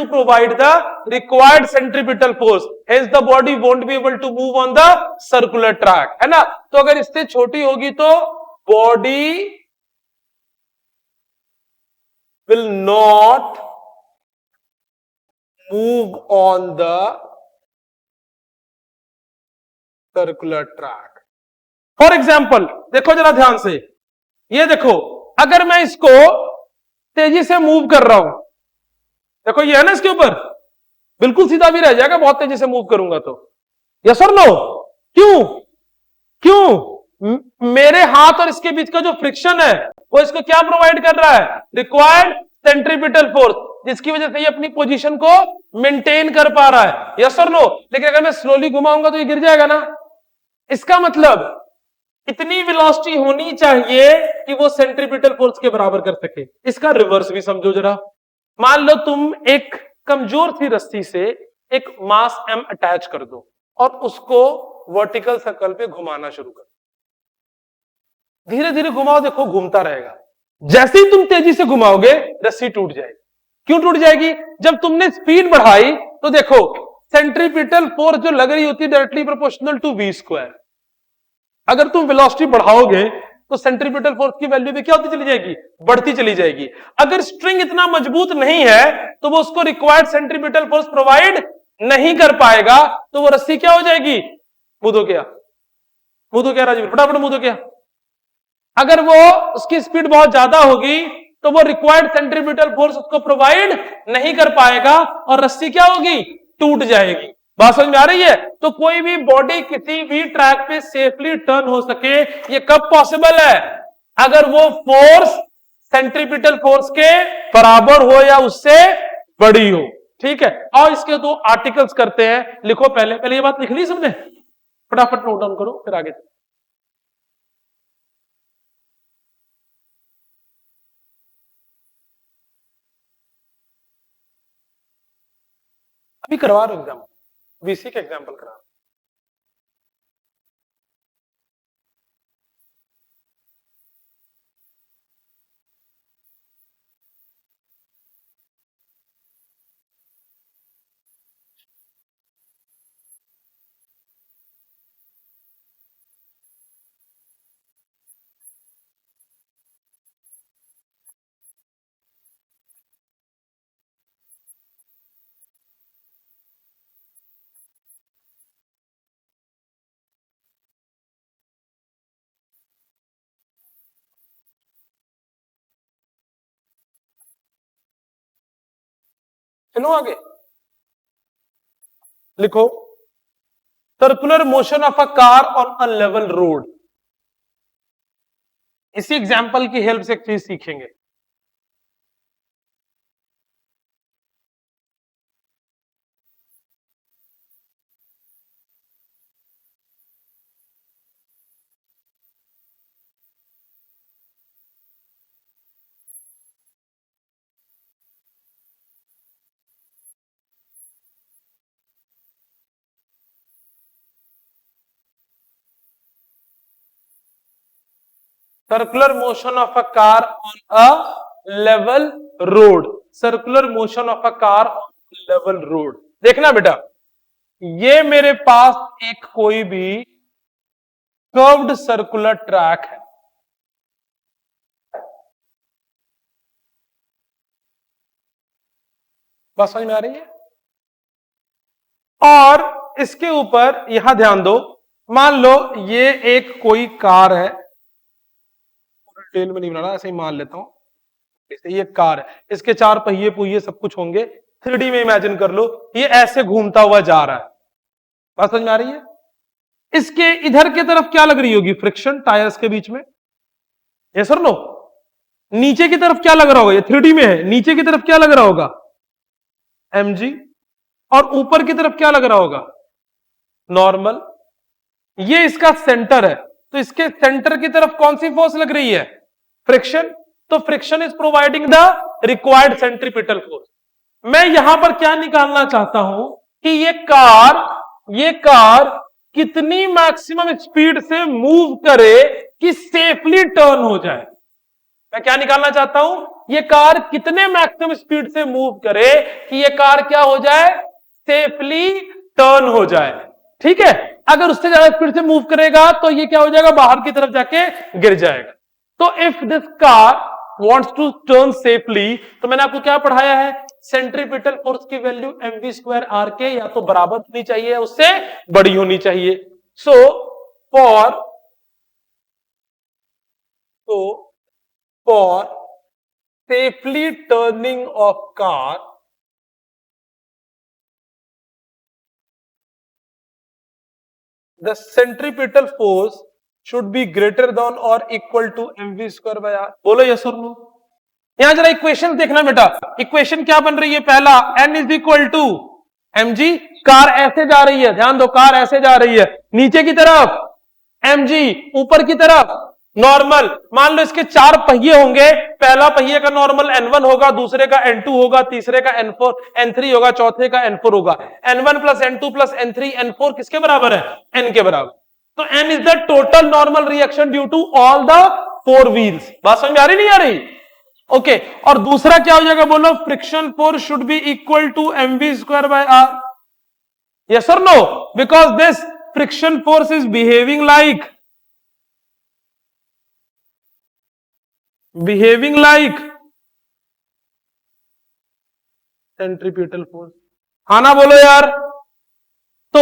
provide the required centripetal force, hence the body won't be able to move on the circular track, है ना। तो अगर इससे छोटी होगी तो body will not move on the circular track। For example देखो जरा ध्यान से, ये देखो, अगर मैं इसको तेजी से मूव कर रहा हूं, देखो ये है ना, इसके ऊपर बिल्कुल सीधा भी रह जाएगा बहुत तेजी से मूव करूंगा तो, यस और नो? क्यों? मेरे हाथ और इसके बीच का जो फ्रिक्शन है वो इसको क्या प्रोवाइड कर रहा है, रिक्वायर्ड सेंट्रीपिटल फोर्स, जिसकी वजह से ये अपनी पोजीशन को मेंटेन कर पा रहा है, यस और नो? लेकिन अगर मैं स्लोली घुमाऊंगा तो ये गिर जाएगा ना। इसका मतलब इतनी वेलोसिटी होनी चाहिए कि वो सेंट्रीपिटल फोर्स के बराबर कर सके। इसका रिवर्स भी समझो जरा। मान लो तुम एक कमजोर सी रस्सी से एक मास m अटैच कर दो और उसको वर्टिकल सर्कल पे घुमाना शुरू कर, धीरे धीरे घुमाओ, देखो घूमता रहेगा। जैसे ही तुम तेजी से घुमाओगे रस्सी टूट जाएगी। क्यों टूट जाएगी? जब तुमने स्पीड बढ़ाई तो देखो सेंट्रीपिटल फोर्स जो लग रही होती है directly proportional to V square. अगर तुम वेलोसिटी बढ़ाओगे तो सेंट्रीपिटल फोर्स की वैल्यू भी क्या होती चली जाएगी, बढ़ती चली जाएगी। अगर स्ट्रिंग इतना मजबूत नहीं है तो वो उसको रिक्वायर्ड सेंट्रीपिटल फोर्स प्रोवाइड नहीं कर पाएगा, तो वो रस्सी क्या हो जाएगी, मुंह तो क्या राजीव, फटाफट मुंह तो क्या। अगर वो उसकी स्पीड बहुत ज्यादा होगी तो वो रिक्वायर्ड सेंट्रीपिटल फोर्स उसको प्रोवाइड नहीं कर पाएगा और रस्सी क्या होगी, टूट जाएगी। बात समझ में आ रही है? तो कोई भी बॉडी किसी भी ट्रैक पे सेफली टर्न हो सके ये कब पॉसिबल है, अगर वो फोर्स सेंट्रीपिटल फोर्स के बराबर हो या उससे बड़ी हो। ठीक है, और इसके दो आर्टिकल्स करते हैं, लिखो पहले ये बात लिख ली सबने, फटाफट नोट डाउन करो फिर आगे। अभी करवा रहा हूं एग्जाम, बीसी का एग्जाम्पल करा। चलो आगे लिखो, circular motion of a car on a level road. इसी एग्जाम्पल की हेल्प से एक चीज सीखेंगे। Circular motion of a car on a level road, circular motion of a car on level road. देखना बेटा, ये मेरे पास एक कोई भी कर्व्ड सर्कुलर ट्रैक है, बात समझ में आ रही है? और इसके ऊपर यहां ध्यान दो, मान लो ये एक कोई कार है, डिटेल में नहीं बनाना, ऐसे ही मान लेता हूं, ये कार है, इसके चार पहिए पुहिए सब कुछ होंगे, 3D में इमेजिन कर लो, ये ऐसे घूमता हुआ जा रहा है, बात समझ में आ रही है? इसके इधर की तरफ क्या लग रही होगी, फ्रिक्शन टायर्स के बीच में, यस और नो? नीचे की तरफ क्या लग रहा होगा, ये 3D में है, नीचे की तरफ क्या लग रहा होगा, mg, और ऊपर की तरफ क्या लग रहा होगा, नॉर्मल। ये इसका सेंटर है, तो इसके सेंटर की तरफ कौन सी फोर्स लग रही है, फ्रिक्शन। तो friction is providing the required centripetal force. मैं यहां पर क्या निकालना चाहता हूं कि ये कार कितनी मैक्सिमम स्पीड से मूव करे कि सेफली टर्न हो जाए। मैं क्या निकालना चाहता हूं, ये कार कितने मैक्सिमम स्पीड से मूव करे कि ये कार क्या हो जाए, सेफली टर्न हो जाए। ठीक है, अगर उससे ज्यादा स्पीड से मूव करेगा तो ये क्या हो जाएगा, बाहर की तरफ जाके गिर जाएगा। तो if this car wants to turn safely, तो मैंने आपको क्या पढ़ाया है, सेंट्रीपिटल फोर्स की वैल्यू mv स्क्वायर आर के या तो बराबर होनी चाहिए या उससे बड़ी होनी चाहिए। So for safely turning of car, the centripetal force should be greater than or equal to mv square by r। बोलो यस और नो। यहां जरा इक्वेशन देखना बेटा, इक्वेशन क्या बन रही है, पहला n is equal to mg, car ऐसे जा रही है, ध्यान दो, कार ऐसे जा रही है, नीचे की तरफ mg, ऊपर की तरफ नॉर्मल। मान लो इसके चार पहिए होंगे, पहला पहिए का नॉर्मल n1 होगा, दूसरे का n2 होगा, तीसरे का n4 n3 होगा, चौथे का n4 होगा। n1 plus n2 plus n3 n4 किसके बराबर है, n के बराबर। तो n is the total normal reaction due to all the four wheels. बात समझ में आ रही नहीं आ रही? ओके, और दूसरा क्या हो जाएगा, बोलो friction force should be equal to mv square by R. Yes or no? Because this friction force is behaving like centripetal force. हाँ ना बोलो यार। तो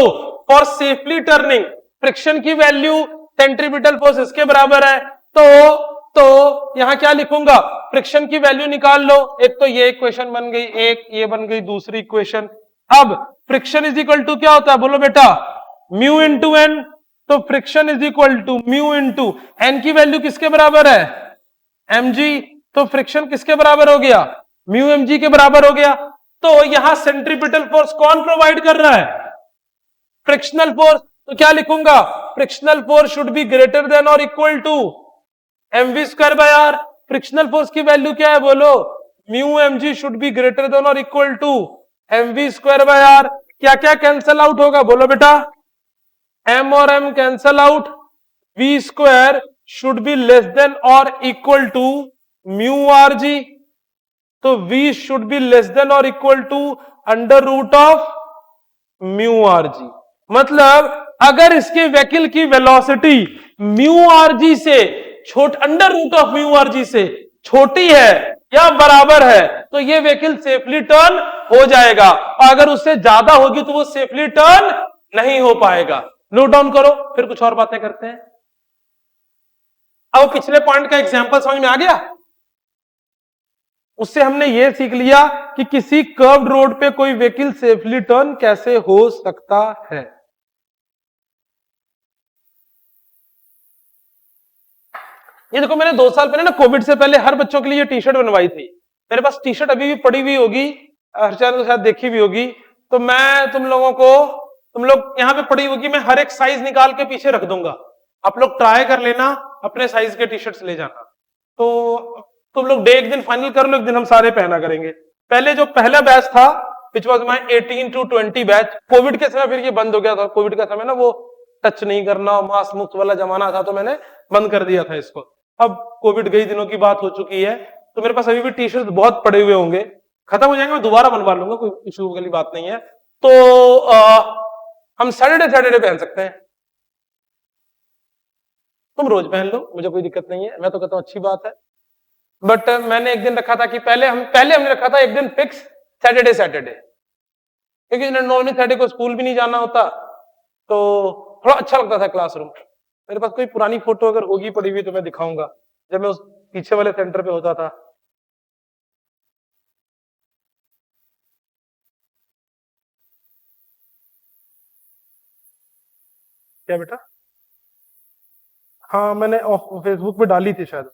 फॉर सेफली टर्निंग फ्रिक्शन की वैल्यू सेंट्रीपिटल फोर्स इसके बराबर है। तो यहां क्या लिखूंगा, फ्रिक्शन की वैल्यू निकाल लो। एक तो ये इक्वेशन बन गई, एक ये बन गई दूसरी इक्वेशन। अब फ्रिक्शन इज इक्वल टू क्या होता है बोलो बेटा, म्यू इंटू एन। तो friction is equal to mu into N की वैल्यू किसके बराबर है, mg। तो फ्रिक्शन किसके बराबर हो गया, म्यू mg के बराबर हो गया। तो यहां सेंट्रीपिटल फोर्स कौन प्रोवाइड कर रहा है, फ्रिक्शनल फोर्स। तो क्या लिखूंगा, frictional force should be greater than और equal to mv square by R. Frictional force की वैल्यू क्या है बोलो, mu mg should be greater than और equal to mv square by R. क्या क्या कैंसल आउट होगा बोलो बेटा, m और m cancel out, v square should be less than और equal to mu R G. तो v should be less than और equal to under root of mu R G. मतलब अगर इसके व्हीकल की वेलोसिटी म्यू आर जी से under root of mu R G से छोटी है या बराबर है, तो ये व्हीकल सेफली टर्न हो जाएगा। और अगर उससे ज्यादा होगी तो वो सेफली टर्न नहीं हो पाएगा। नोट डाउन करो, फिर कुछ और बातें करते हैं। अब पिछले पॉइंट का एग्जांपल समझ में आ गया। उससे हमने ये सीख लिया कि किसी कर्व्ड रोड पे कोई व्हीकल सेफली टर्न कैसे हो सकता है। ये देखो, मैंने 2 साल पहले ना कोविड से पहले हर बच्चों के लिए टी शर्ट बनवाई थी। मेरे पास टी शर्ट अभी भी पड़ी हुई होगी, हर चैनल शायद देखी भी होगी। तो मैं तुम लोग यहां पे पड़ी होगी, मैं हर एक साइज निकाल के पीछे रख दूंगा। आप लोग ट्राई कर लेना, अपने साइज के टी शर्ट्स ले जाना। तो तुम लोग डे एक दिन फाइनल कर लो, एक दिन हम सारे पहना करेंगे। पहले जो पहला बैच था which was my 18 to 20 batch, Covid के समय फिर ये बंद हो गया था। कोविड का समय ना वो टच नहीं करना, मास्क मुक्त वाला जमाना था, तो मैंने बंद कर दिया था इसको। अब कोविड गई दिनों की बात हो चुकी है, तो मेरे पास अभी भी टी शर्ट बहुत पड़े हुए होंगे। खत्म हो जाएंगे, मैं दोबारा बनवा लूंगा, कोई इशू वाली बात नहीं है। तो हम सैटरडे पहन सकते हैं। तुम रोज पहन लो, मुझे कोई दिक्कत नहीं है, मैं तो कहता हूं अच्छी बात है। बट मैंने एक दिन रखा था कि पहले हमने रखा था एक दिन फिक्स सैटरडे, क्योंकि नॉर्मली सैटरडे को स्कूल भी नहीं जाना होता, तो थोड़ा अच्छा लगता था क्लासरूम। मेरे पास कोई पुरानी फोटो अगर होगी पड़ी हुई तो मैं दिखाऊंगा, जब मैं उस पीछे वाले सेंटर पे होता था। क्या बेटा? हाँ, मैंने फेसबुक पे डाली थी शायद।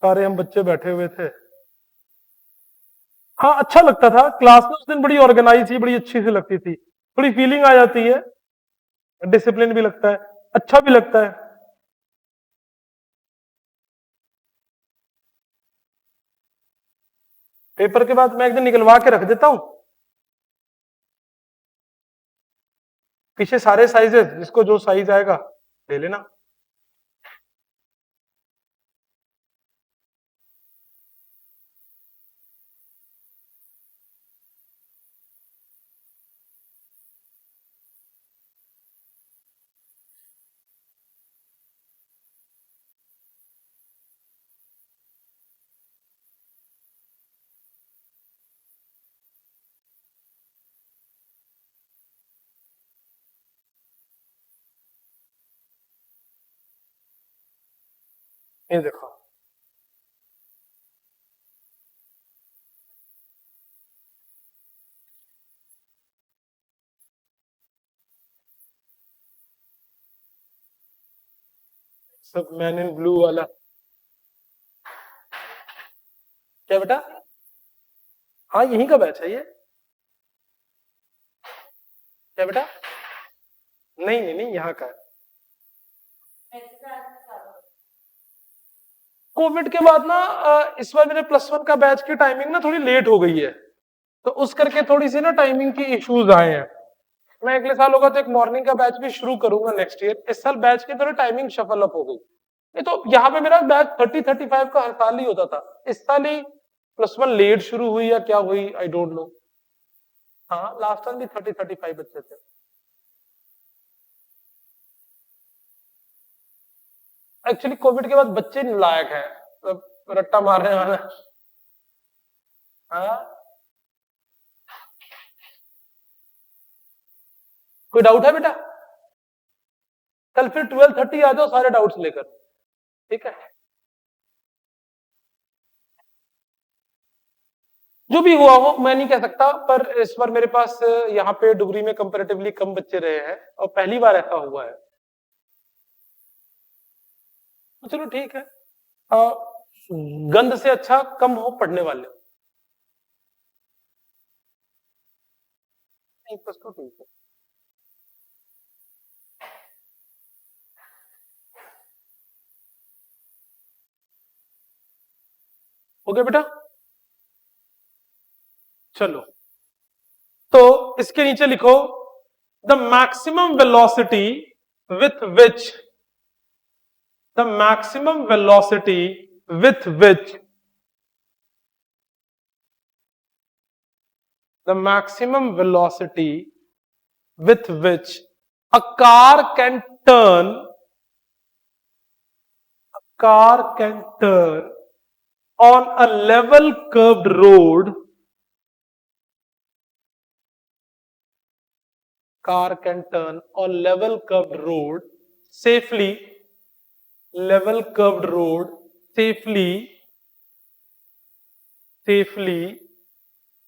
सारे हम बच्चे बैठे हुए थे। हाँ, अच्छा लगता था। क्लास में उस दिन बड़ी ऑर्गेनाइज थी, बड़ी अच्छी सी लगती थी, थोड़ी फीलिंग आ जाती है, डिसिप्लिन भी लगता है, अच्छा भी लगता है। पेपर के बाद मैं एक दिन निकलवा के रख देता हूं, पीछे सारे साइजेस, जिसको जो साइज आएगा ले लेना। ये देखो, सब मैन इन ब्लू वाला। क्या बेटा? हाँ, यहीं का बैच है ये। क्या बेटा? नहीं नहीं नहीं, यहाँ का है। कोविड के बाद ना इस बार मेरे +1 का बैच की टाइमिंग ना थोड़ी लेट हो गई है, तो उस करके थोड़ी सी ना टाइमिंग की इश्यूज आए हैं। मैं अगले साल होगा तो एक मॉर्निंग का बैच भी शुरू करूंगा नेक्स्ट ईयर। इस साल बैच की थोड़ी टाइमिंग शफल अप हो गई। नहीं तो यहाँ पे मेरा बैच 30-35 का हर साल ही होता था। इस साल ही +1 लेट शुरू हुई या क्या हुई, आई डोंट नो। हाँ लास्ट टाइम भी 30-35 बच्चे थे। एक्चुअली कोविड के बाद बच्चे नालायक हैं, रट्टा मारने वाला। हाँ कोई डाउट है बेटा? कल फिर 12:30 आ जाओ सारे डाउट्स लेकर, ठीक है? जो भी हुआ हो मैं नहीं कह सकता, पर इस बार मेरे पास यहाँ पे डिग्री में कंपैरेटिवली कम बच्चे रहे हैं और पहली बार ऐसा हुआ है, तो चलो ठीक है। अ, गंध से अच्छा कम हो पढ़ने वाले। नहीं बस तो ठीक है। हो गया बेटा? चलो तो इसके नीचे लिखो the maximum velocity with which the maximum velocity with which the maximum velocity with which a car can turn on a level curved road, car can turn on level curved road safely, level curved road safely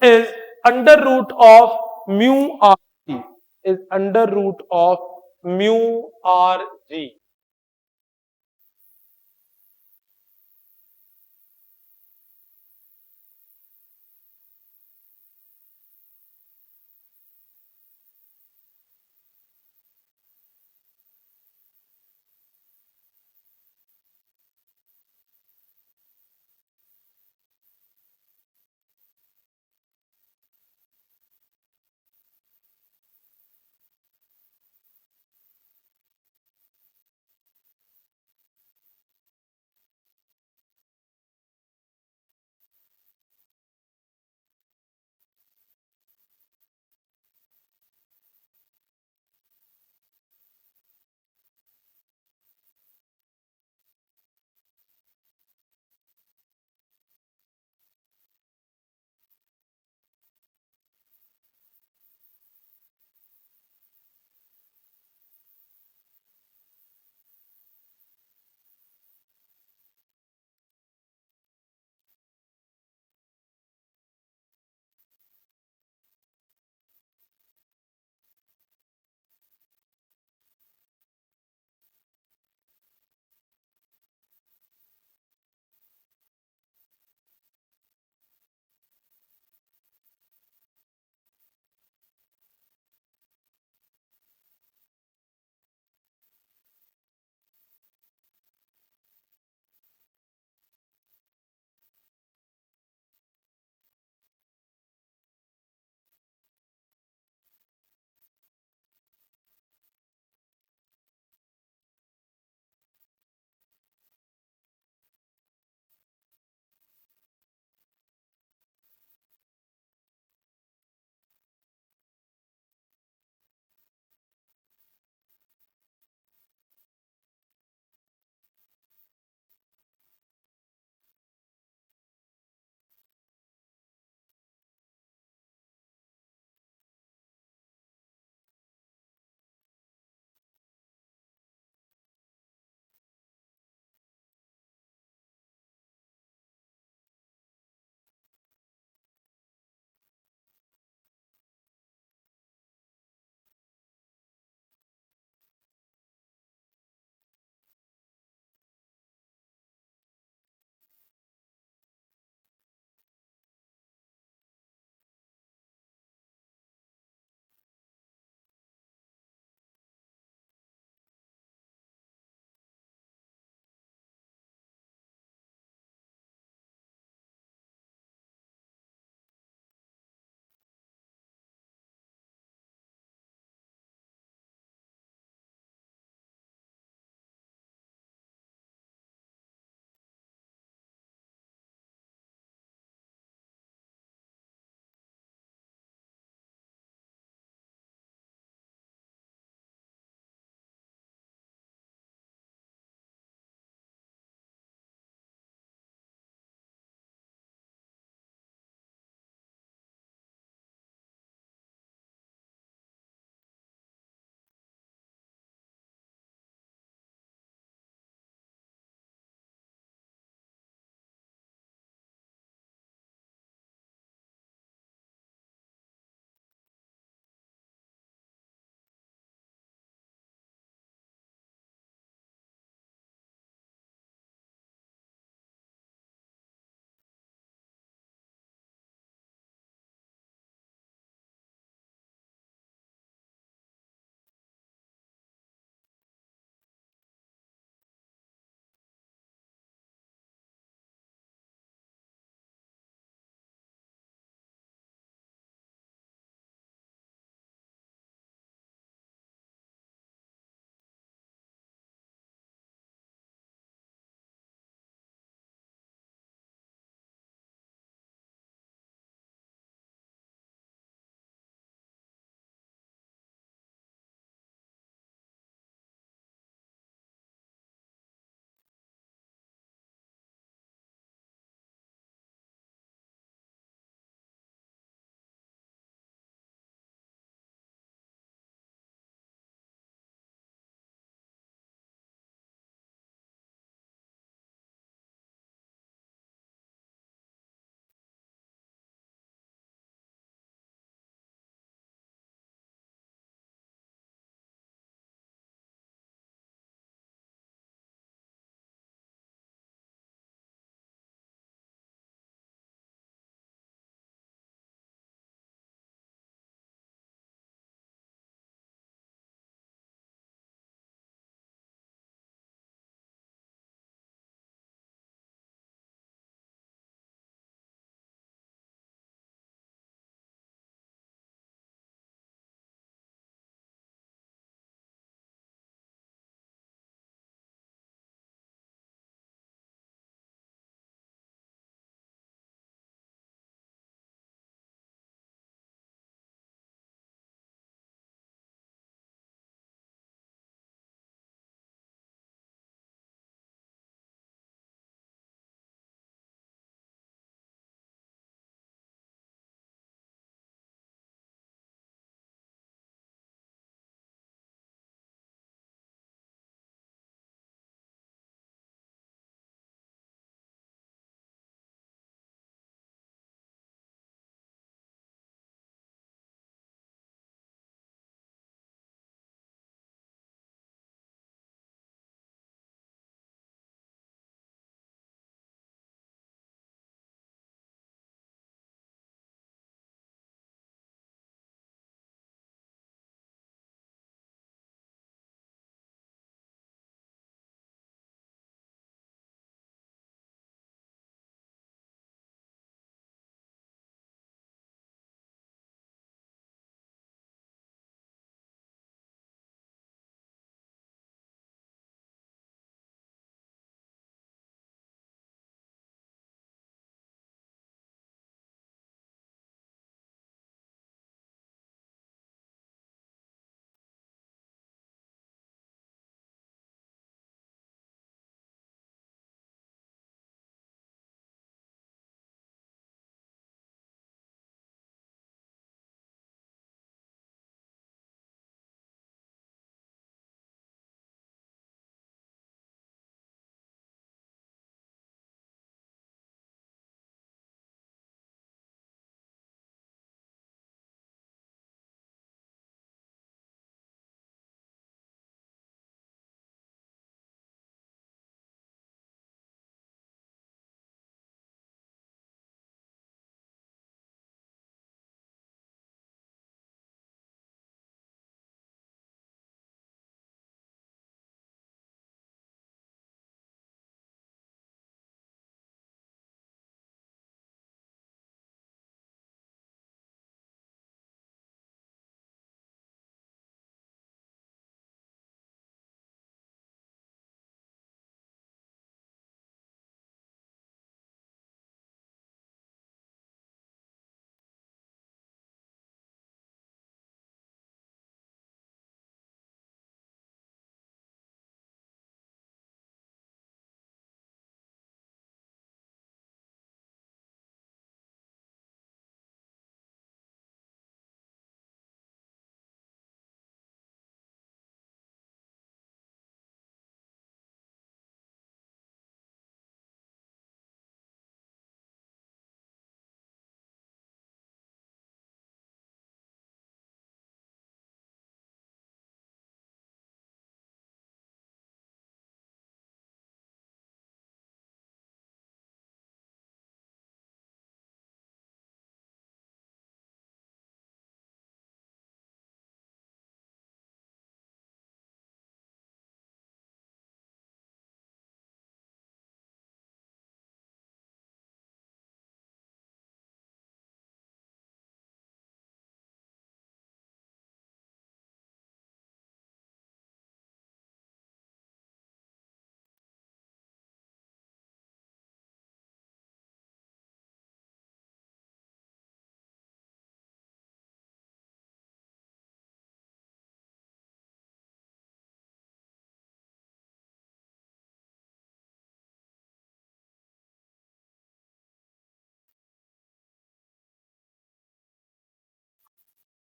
is under root of mu rg, is under root of mu rg।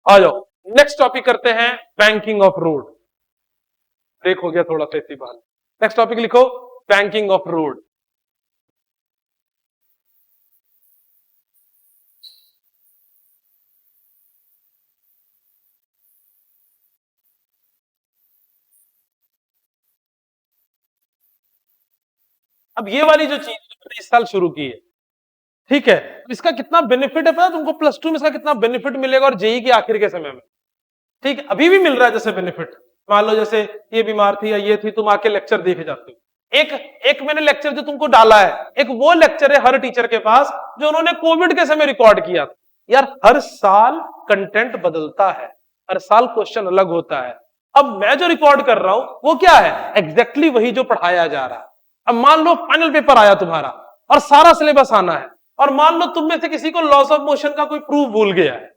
आ जाओ next topic करते हैं, banking of road. Break हो गया थोड़ा सा इसी बात। Next topic लिखो, बैंकिंग ऑफ रोड। अब ये वाली जो चीज मैंने इस साल शुरू की है, ठीक है, इसका कितना बेनिफिट है पता तुमको? प्लस टू में इसका कितना बेनिफिट मिलेगा और जेई के आखिर के समय में, ठीक है, अभी भी मिल रहा है जैसे बेनिफिट। मान लो जैसे ये बीमार थी या ये थी, तुम आके लेक्चर देखे जाते हो। एक एक मैंने लेक्चर जो तुमको डाला है, एक वो लेक्चर है हर टीचर के पास जो उन्होंने कोविड के समय रिकॉर्ड किया था। यार हर साल कंटेंट बदलता है, हर साल क्वेश्चन अलग होता है। अब मैं जो रिकॉर्ड कर रहा हूं वो क्या है? एग्जैक्टली वही जो पढ़ाया जा रहा है। अब मान लो फाइनल पेपर आया तुम्हारा और सारा सिलेबस आना है, और मान लो तुम में से किसी को लॉस ऑफ मोशन का कोई प्रूफ भूल गया है,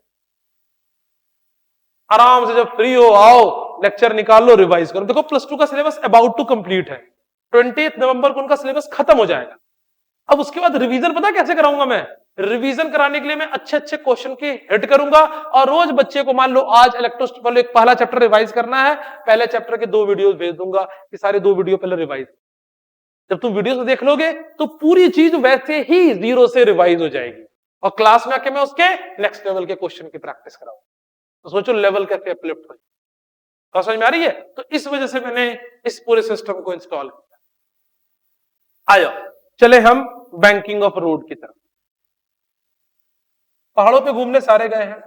आराम से जब फ्री हो आओ, लेक्चर निकाल लो, रिवाइज करो। देखो प्लस टू का सिलेबस अबाउट टू कंप्लीट है, 20 नवंबर को उनका सिलेबस खत्म हो जाएगा। अब उसके बाद रिवीजन पता कैसे कराऊंगा मैं? रिवीजन कराने के लिए मैं अच्छे अच्छे क्वेश्चन की हिट करूंगा, और रोज बच्चे को मान लो आज इलेक्ट्रोस्टैटिक्स एक पहला चैप्टर रिवाइज करना है, पहले चैप्टर के 2 वीडियोस भेज दूंगा कि सारे 2 वीडियो पहले रिवाइज। जब तुम वीडियो देख लोगे तो पूरी चीज वैसे ही 0 से रिवाइज हो जाएगी, और क्लास में आके मैं उसके नेक्स्ट लेवल के क्वेश्चन की प्रैक्टिस कराऊंगा। तो सोचो लेवल कैसे अपलिफ्ट हो। तो समझ में आ रही है? तो इस वजह से मैंने इस पूरे सिस्टम को इंस्टॉल किया। आयो चले हम बैंकिंग ऑफ रोड की तरफ। पहाड़ों पे घूमने सारे गए हैं।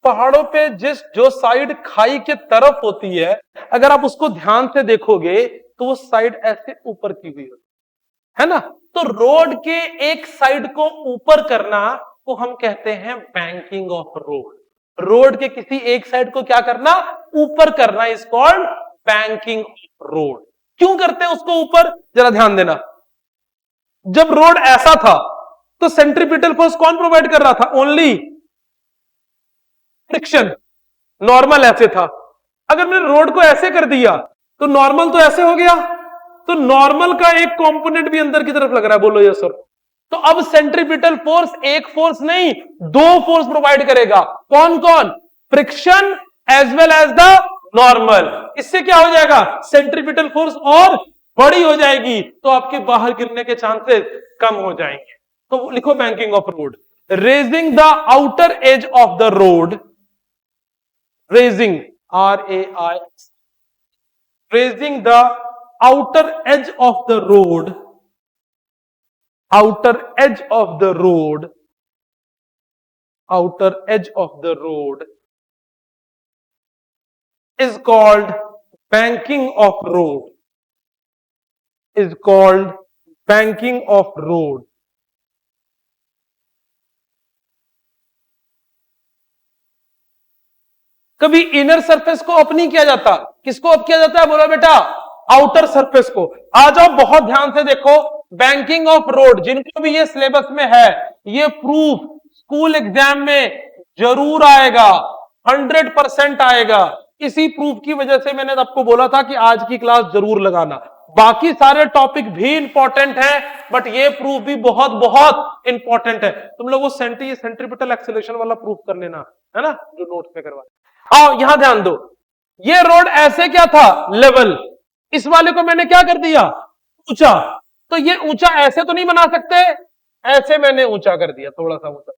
पहाड़ों पे जो साइड खाई के तरफ होती है, अगर आप उसको ध्यान से देखोगे तो वो साइड ऐसे ऊपर की हुई होती है ना। तो रोड के एक साइड को ऊपर करना को हम कहते हैं बैंकिंग ऑफ रोड। रोड के किसी एक साइड को क्या करना? ऊपर करना is called banking of road. क्यों करते हैं उसको ऊपर? जरा ध्यान देना। जब रोड ऐसा था तो सेंट्रीपिटल फोर्स कौन प्रोवाइड कर रहा था? Only friction. नॉर्मल ऐसे था। अगर मैंने रोड को ऐसे कर दिया तो नॉर्मल तो ऐसे हो गया, तो नॉर्मल का एक कंपोनेंट भी अंदर की तरफ लग रहा है। बोलो यस सर। तो अब सेंट्रीपिटल फोर्स एक फोर्स नहीं, 2 फोर्स प्रोवाइड करेगा। कौन कौन? Friction as well as the normal. इससे क्या हो जाएगा? सेंट्रीपिटल फोर्स और बड़ी हो जाएगी, तो आपके बाहर गिरने के चांसेस कम हो जाएंगे। तो लिखो banking of road. Raising the outer as of the road, raising RAI, raising the outer edge of the road, outer edge of the road, outer edge of the road is called banking of road, is called banking of road. कभी inner surface को up नहीं किया जाता, किसको up किया जाता है? बोलो बेटा, आउटर सरफेस को। आ जाओ बहुत ध्यान से देखो, बैंकिंग ऑफ रोड जिनको भी ये सिलेबस में है, ये प्रूफ स्कूल एग्जाम में जरूर आएगा, 100% आएगा। इसी प्रूफ की वजह से मैंने आपको बोला था कि आज की क्लास जरूर लगाना। बाकी सारे टॉपिक भी इंपॉर्टेंट है, बट ये प्रूफ भी बहुत बहुत इंपॉर्टेंट है। तुम लोग वो सेंट्रीपिटल एक्सेलरेशन वाला प्रूफ कर लेना, है ना, जो नोट्स में करवा। आओ यहां ध्यान दो, ये रोड ऐसे क्या था? लेवल। इस वाले को मैंने क्या कर दिया? ऊंचा। तो ये ऊंचा ऐसे तो नहीं बना सकते, ऐसे मैंने ऊंचा कर दिया, थोड़ा सा ऊंचा।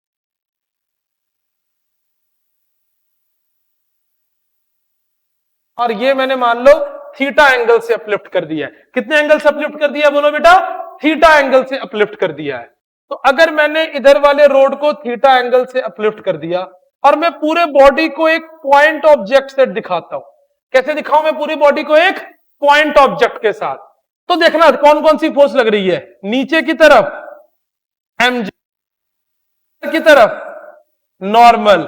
और ये मैंने मान लो थीटा एंगल से अपलिफ्ट कर दिया है। कितने एंगल से अपलिफ्ट कर दिया? बोलो बेटा, थीटा एंगल से अपलिफ्ट कर दिया है। तो अगर मैंने इधर वाले रोड को थीटा एंगल से अपलिफ्ट कर दिया, और मैं पूरे बॉडी को एक पॉइंट ऑब्जेक्ट से दिखाता हूं। कैसे दिखाऊं मैं पूरी बॉडी को? एक पॉइंट ऑब्जेक्ट के साथ। तो देखना कौन कौन सी फोर्स लग रही है। नीचे की तरफ mg, की तरफ नॉर्मल,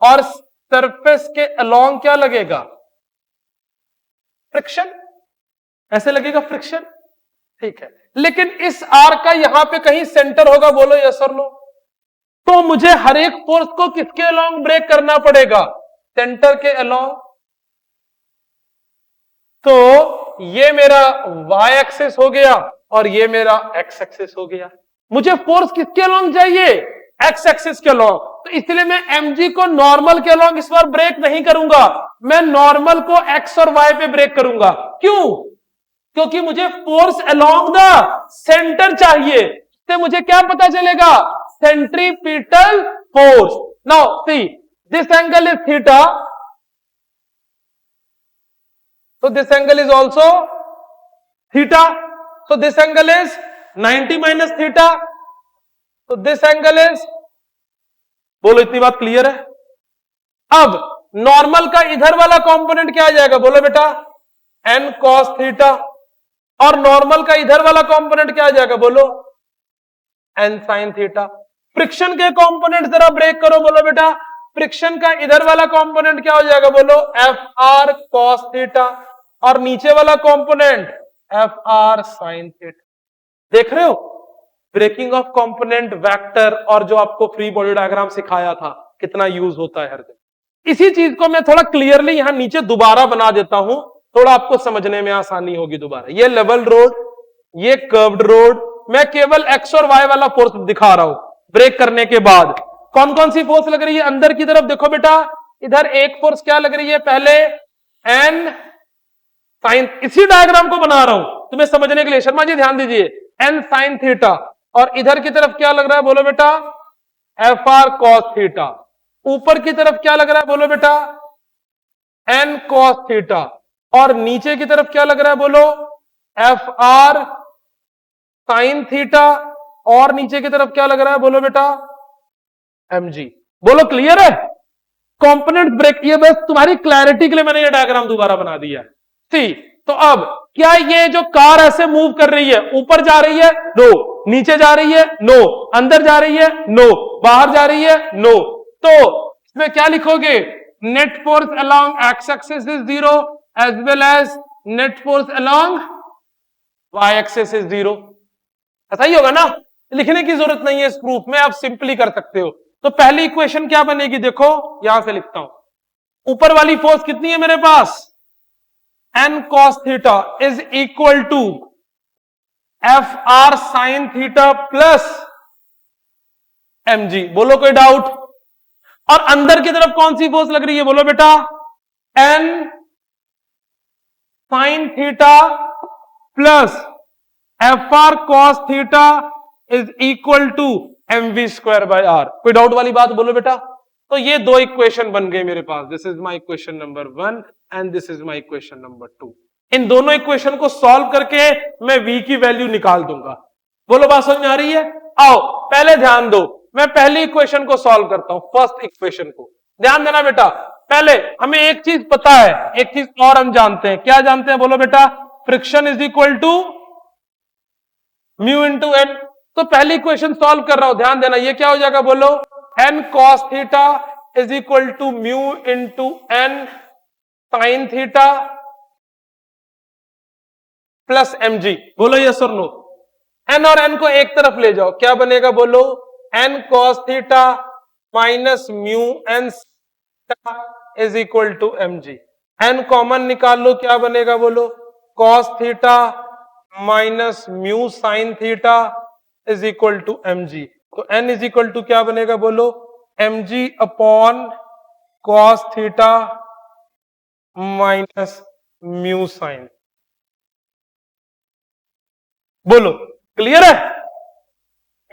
और सरफेस के अलोंग क्या लगेगा? फ्रिक्शन। ऐसे लगेगा फ्रिक्शन, ठीक है। लेकिन इस आर का यहां पे कहीं सेंटर होगा। बोलो यस और नो। तो मुझे हर एक फोर्स को किसके अलोंग ब्रेक करना पड़ेगा? सेंटर के अलोंग। तो ये मेरा y एक्सेस हो गया और ये मेरा x एक्सेस हो गया। मुझे फोर्स किसके अलोंग चाहिए? एक्स एक्सिस के लॉन्ग, तो इसलिए मैं mg को नॉर्मल के लॉन्ग इस बार ब्रेक नहीं करूंगा, मैं नॉर्मल को एक्स और वाई पे ब्रेक करूंगा। क्यों? क्योंकि मुझे फोर्स अलोंग द सेंटर चाहिए, तो मुझे क्या पता चलेगा? Centripetal force. Now see this angle is theta, so this angle is also theta, so this angle is 90 minus theta, so this angle is, बोलो इतनी बात क्लियर है? अब नॉर्मल का इधर वाला कंपोनेंट क्या आ जाएगा? बोलो बेटा n cos थीटा, और नॉर्मल का इधर वाला कंपोनेंट क्या आ जाएगा? बोलो n sin थीटा। फ्रिक्शन के कंपोनेंट जरा ब्रेक करो, बोलो बेटा फ्रिक्शन का इधर वाला कंपोनेंट क्या हो जाएगा? बोलो एफ आर कॉस थीटा, और नीचे वाला component F R sine theta. देख रहे हो ब्रेकिंग ऑफ कंपोनेंट, वेक्टर, और जो आपको फ्री बॉडी डायग्राम सिखाया था कितना यूज होता है हर दिन। इसी चीज को मैं थोड़ा क्लियरली यहां नीचे दोबारा बना देता हूं, थोड़ा आपको समझने में आसानी होगी दोबारा। ये लेवल रोड, ये कर्व्ड रोड, मैं केवल एक्स और वाई वाला फोर्स दिखा रहा हूं। ब्रेक करने के बाद कौन कौन सी फोर्स लग रही है? अंदर की तरफ देखो बेटा, इधर एक फोर्स क्या लग रही है? पहले एन साइन, इसी डायग्राम को बना रहा हूं तुम्हें समझने के लिए, शर्मा जी ध्यान दीजिए, एन साइन थीटा, और इधर की तरफ क्या लग रहा है? बोलो बेटा एफ आर कॉस थीटा। ऊपर की तरफ क्या लग रहा है? बोलो बेटा एन कॉस थीटा, और नीचे की तरफ क्या लग रहा है? बोलो एफ आर साइन थीटा, और नीचे की तरफ क्या लग रहा है? बोलो बेटा mg। बोलो क्लियर है? कंपोनेंट ब्रेक, ये बस तुम्हारी क्लैरिटी के लिए मैंने ये डायग्राम दोबारा बना दिया। सी, तो अब क्या ये जो कार ऐसे मूव कर रही है, ऊपर जा रही है? नो। नीचे जा रही है? नो। अंदर जा रही है? नो। बाहर जा रही है? नो। तो इसमें क्या लिखोगे? Net force along X axis is zero as well as net force along Y axis is zero. ऐसा ही होगा ना? लिखने की जरूरत नहीं है इस प्रूफ में, आप सिंपली कर सकते हो। तो पहली इक्वेशन क्या बनेगी? देखो यहां से लिखता हूं। ऊपर वाली फोर्स कितनी है मेरे पास? n cos theta is equal to F R sine theta plus mg। बोलो कोई डाउट? और अंदर की तरफ कौन सी फोर्स लग रही है? बोलो बेटा n sine theta plus F R cos theta is equal to M V square by R. कोई डाउट वाली बात? बोलो बेटा। तो ये दो इक्वेशन बन गए मेरे पास, this is my equation number 1 and this is my equation number 2। इन दोनों इक्वेशन को सॉल्व करके मैं v की वैल्यू निकाल दूंगा। बोलो बात समझ में आ रही है? आओ पहले ध्यान दो, मैं पहली इक्वेशन को सॉल्व करता हूं, फर्स्ट इक्वेशन को। ध्यान देना बेटा, पहले हमें एक चीज पता है, एक चीज और हम जानते हैं। क्या जानते हैं? बोलो बेटा friction is equal to mu into N. तो पहली इक्वेशन सॉल्व कर रहा हूं, ध्यान देना, ये क्या हो जाएगा? बोलो N cos theta is equal to mu into N sine theta plus mg। बोलो यस और नो। एन और एन को एक तरफ ले जाओ, क्या बनेगा? बोलो N cos theta minus mu N is equal to mg। N common निकाल लो, क्या बनेगा? बोलो cos theta minus mu sine theta is equal to mg। तो n इज इक्वल टू क्या बनेगा? बोलो mg upon cos theta minus mu sign. बोलो क्लियर है?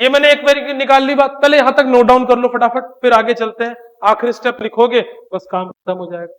ये मैंने एक बार निकाल ली बात, पहले यहां तक नोट डाउन कर लो फटाफट, फिर आगे चलते हैं। आखिरी स्टेप लिखोगे बस काम खत्म हो जाएगा।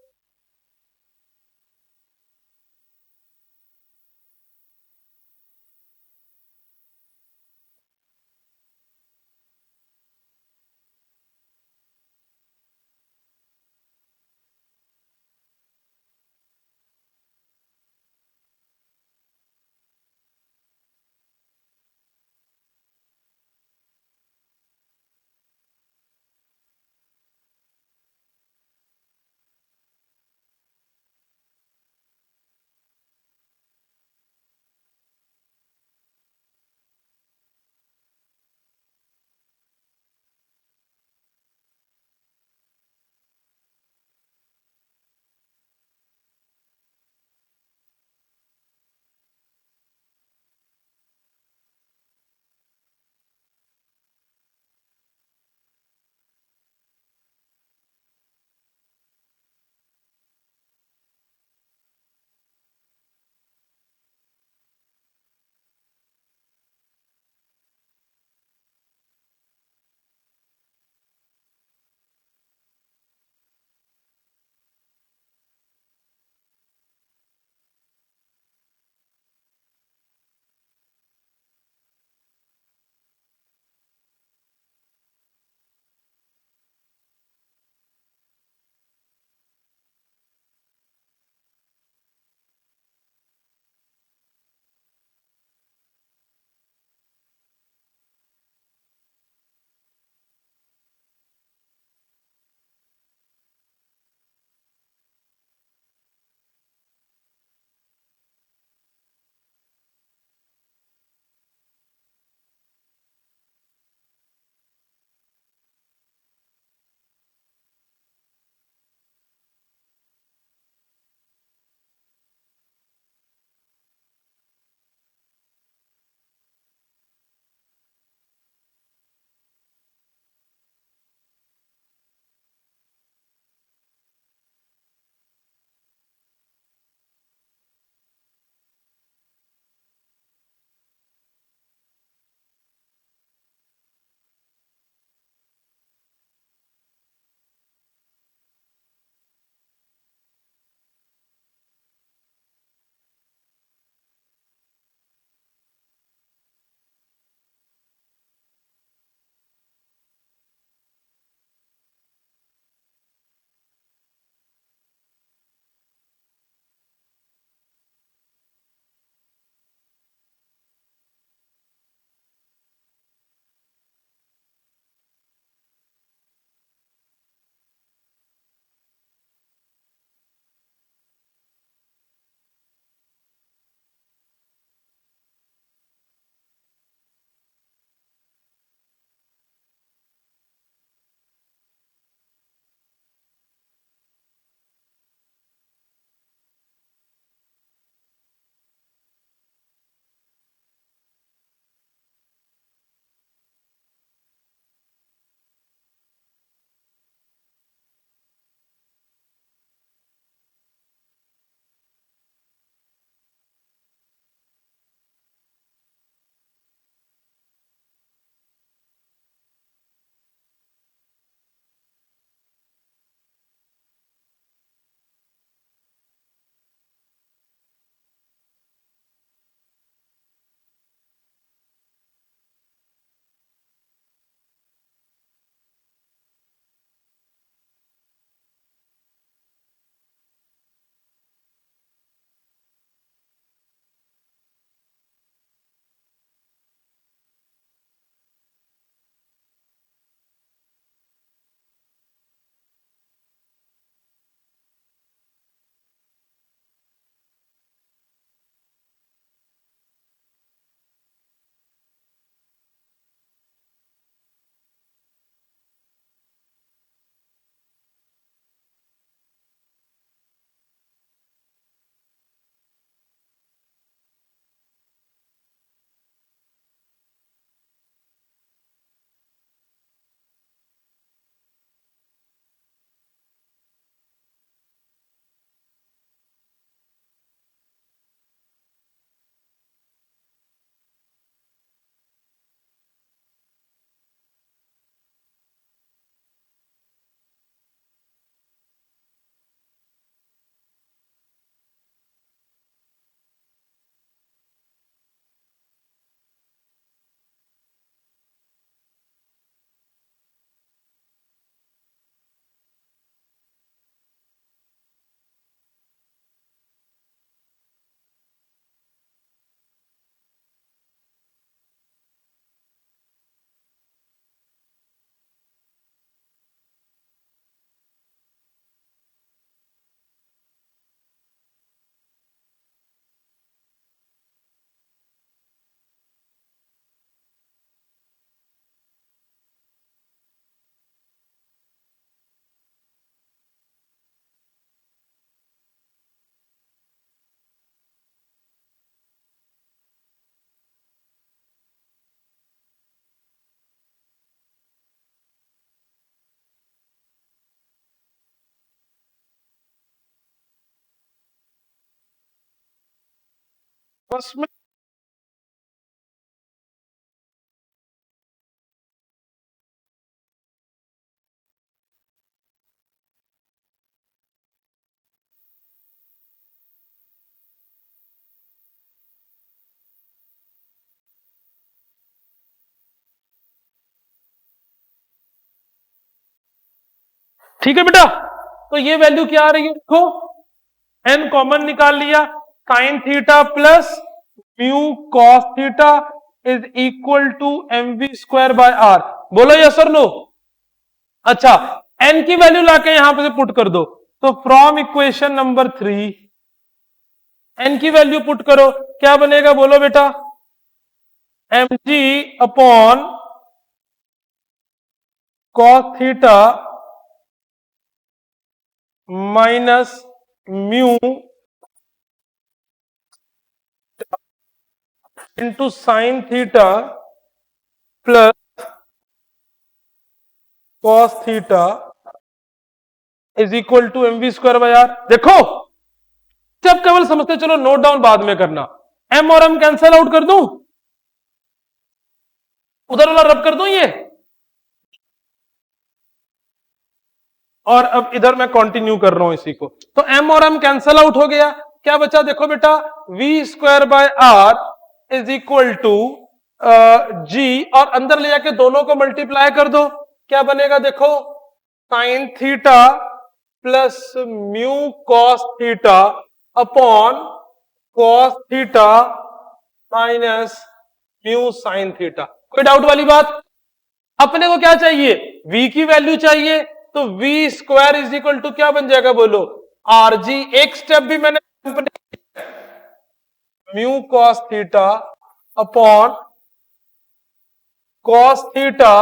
बस में ठीक है बेटा। तो ये वैल्यू क्या आ रही है देखो, एन कॉमन निकाल लिया, sine theta plus mu cos theta is equal to M V square by R. बोलो यस और नो। अच्छा, एन की वैल्यू लाके यहां पे पुट कर दो, तो फ्रॉम इक्वेशन नंबर 3 एन की वैल्यू पुट करो, क्या बनेगा बोलो बेटा, M G upon cos theta minus mu into sine theta plus cos theta is equal to M V square by R. देखो, जब केवल समझते चलो, नोट डाउन बाद में करना। एम और एम कैंसल आउट कर दूं, उधर वाला रब कर दूं ये, और अब इधर मैं कंटिन्यू कर रहा हूं इसी को, तो एम और एम कैंसल आउट हो गया, क्या बचा देखो बेटा, V square by R is equal to G, और अंदर ले जाके दोनों को मल्टीप्लाई कर दो, क्या बनेगा देखो, sign theta plus mu cos theta upon cos theta minus mu sine theta. कोई डाउट वाली बात? अपने को क्या चाहिए, v की वैल्यू चाहिए, तो v square is equal to क्या बन जाएगा बोलो, आर जी। एक स्टेप भी मैंने mu cos theta upon cos theta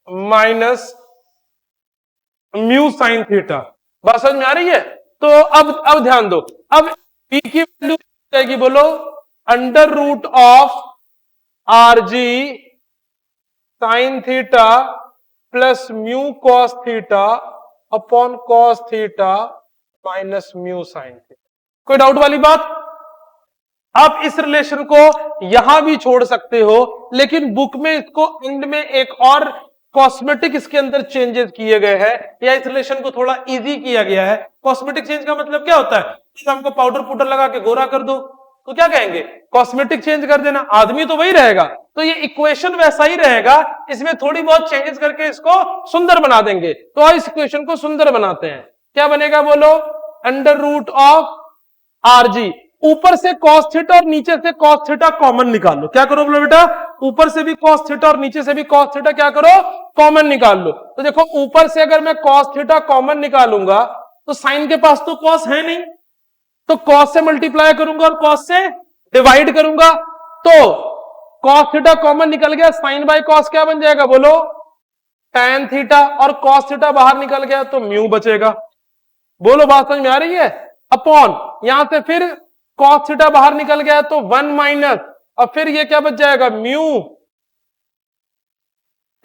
minus mu sine theta. बात समझ में आ रही है? तो अब ध्यान दो, अब v की वैल्यू जाएगी बोलो, under root of R G sine theta plus mu cos theta upon cos theta minus mu sine theta. कोई डाउट वाली बात? आप इस रिलेशन को यहां भी छोड़ सकते हो, लेकिन बुक में इसको एंड में एक और कॉस्मेटिक इसके अंदर चेंजेस किए गए हैं, या इस रिलेशन को थोड़ा इजी किया गया है। कॉस्मेटिक चेंज का मतलब क्या होता है, हमको पाउडर पाउडर लगा के गोरा कर दो तो क्या कहेंगे, कॉस्मेटिक चेंज कर देना, आदमी तो वही रहेगा, तो ये इक्वेशन वैसा ही रहेगा, इसमें थोड़ी बहुत चेंजेस करके इसको सुंदर बना देंगे। तो इस इक्वेशन को सुंदर बनाते हैं, क्या बनेगा बोलो, under root of R G, ऊपर से cos थीटा और नीचे से cos थीटा कॉमन निकाल लो, क्या करो बोलो बेटा, ऊपर से भी cos थीटा और नीचे से भी cos थीटा क्या करो, कॉमन निकाल लो। तो देखो, ऊपर से अगर मैं cos थीटा कॉमन निकालूंगा तो साइन के पास तो cos है नहीं, तो cos से मल्टीप्लाई करूंगा और cos से डिवाइड करूंगा, तो cos थीटा कॉमन निकल गया, साइन बाय cos क्या बन जाएगा बोलो, tan थीटा, और cos थीटा बाहर निकल गया तो म्यू बचेगा। बोलो बात समझ में आ रही है? अपॉन यहां से फिर cos थीटा बाहर निकल गया तो 1 माइनस, और फिर ये क्या बच जाएगा, म्यू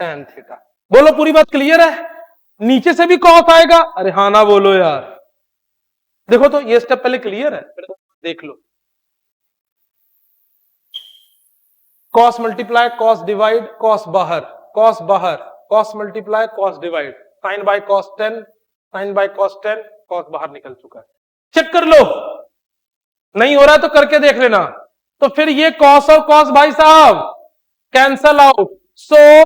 tan थीटा। बोलो पूरी बात क्लियर है? नीचे से भी cos आएगा, अरे हाँ ना बोलो यार, देखो तो ये स्टेप पहले क्लियर है, फिर देख लो, cos multiply cos divide cos बाहर cos बाहर cos multiply cos divide, sine by cos 10 sine by cos 10 cos बाहर निकल चुका है। चेक कर लो, नहीं हो रहा है तो करके देख लेना। तो फिर ये cos और cos भाई साहब cancel out, so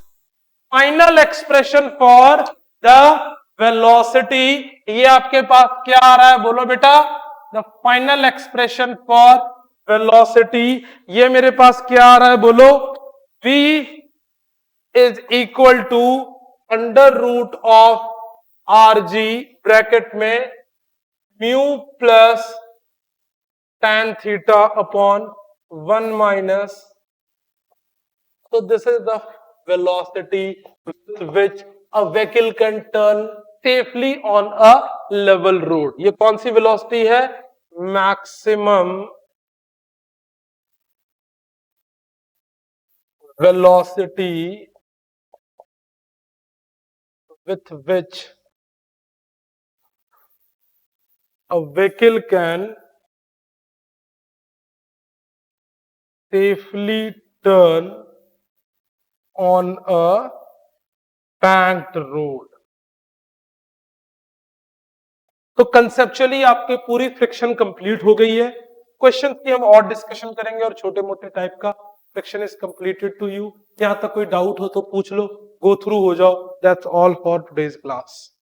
final expression for the velocity, ये आपके पास क्या आ रहा है बोलो बेटा, the final expression for velocity, ये मेरे पास क्या आ रहा है बोलो, v is equal to under root of R G bracket में mu plus tan theta upon 1 minus, so this is the velocity with which a vehicle can turn safely on a level road। ये कौन सी velocity है, maximum velocity with which a vehicle can safely turn on a banked road। तो conceptually आपके पूरी friction complete हो गई है। Question की हम और डिस्कशन करेंगे और छोटे मोटे टाइप का। Friction is completed to you. यहां तक कोई डाउट हो तो पूछ लो, गो थ्रू हो जाओ। That's all for today's class.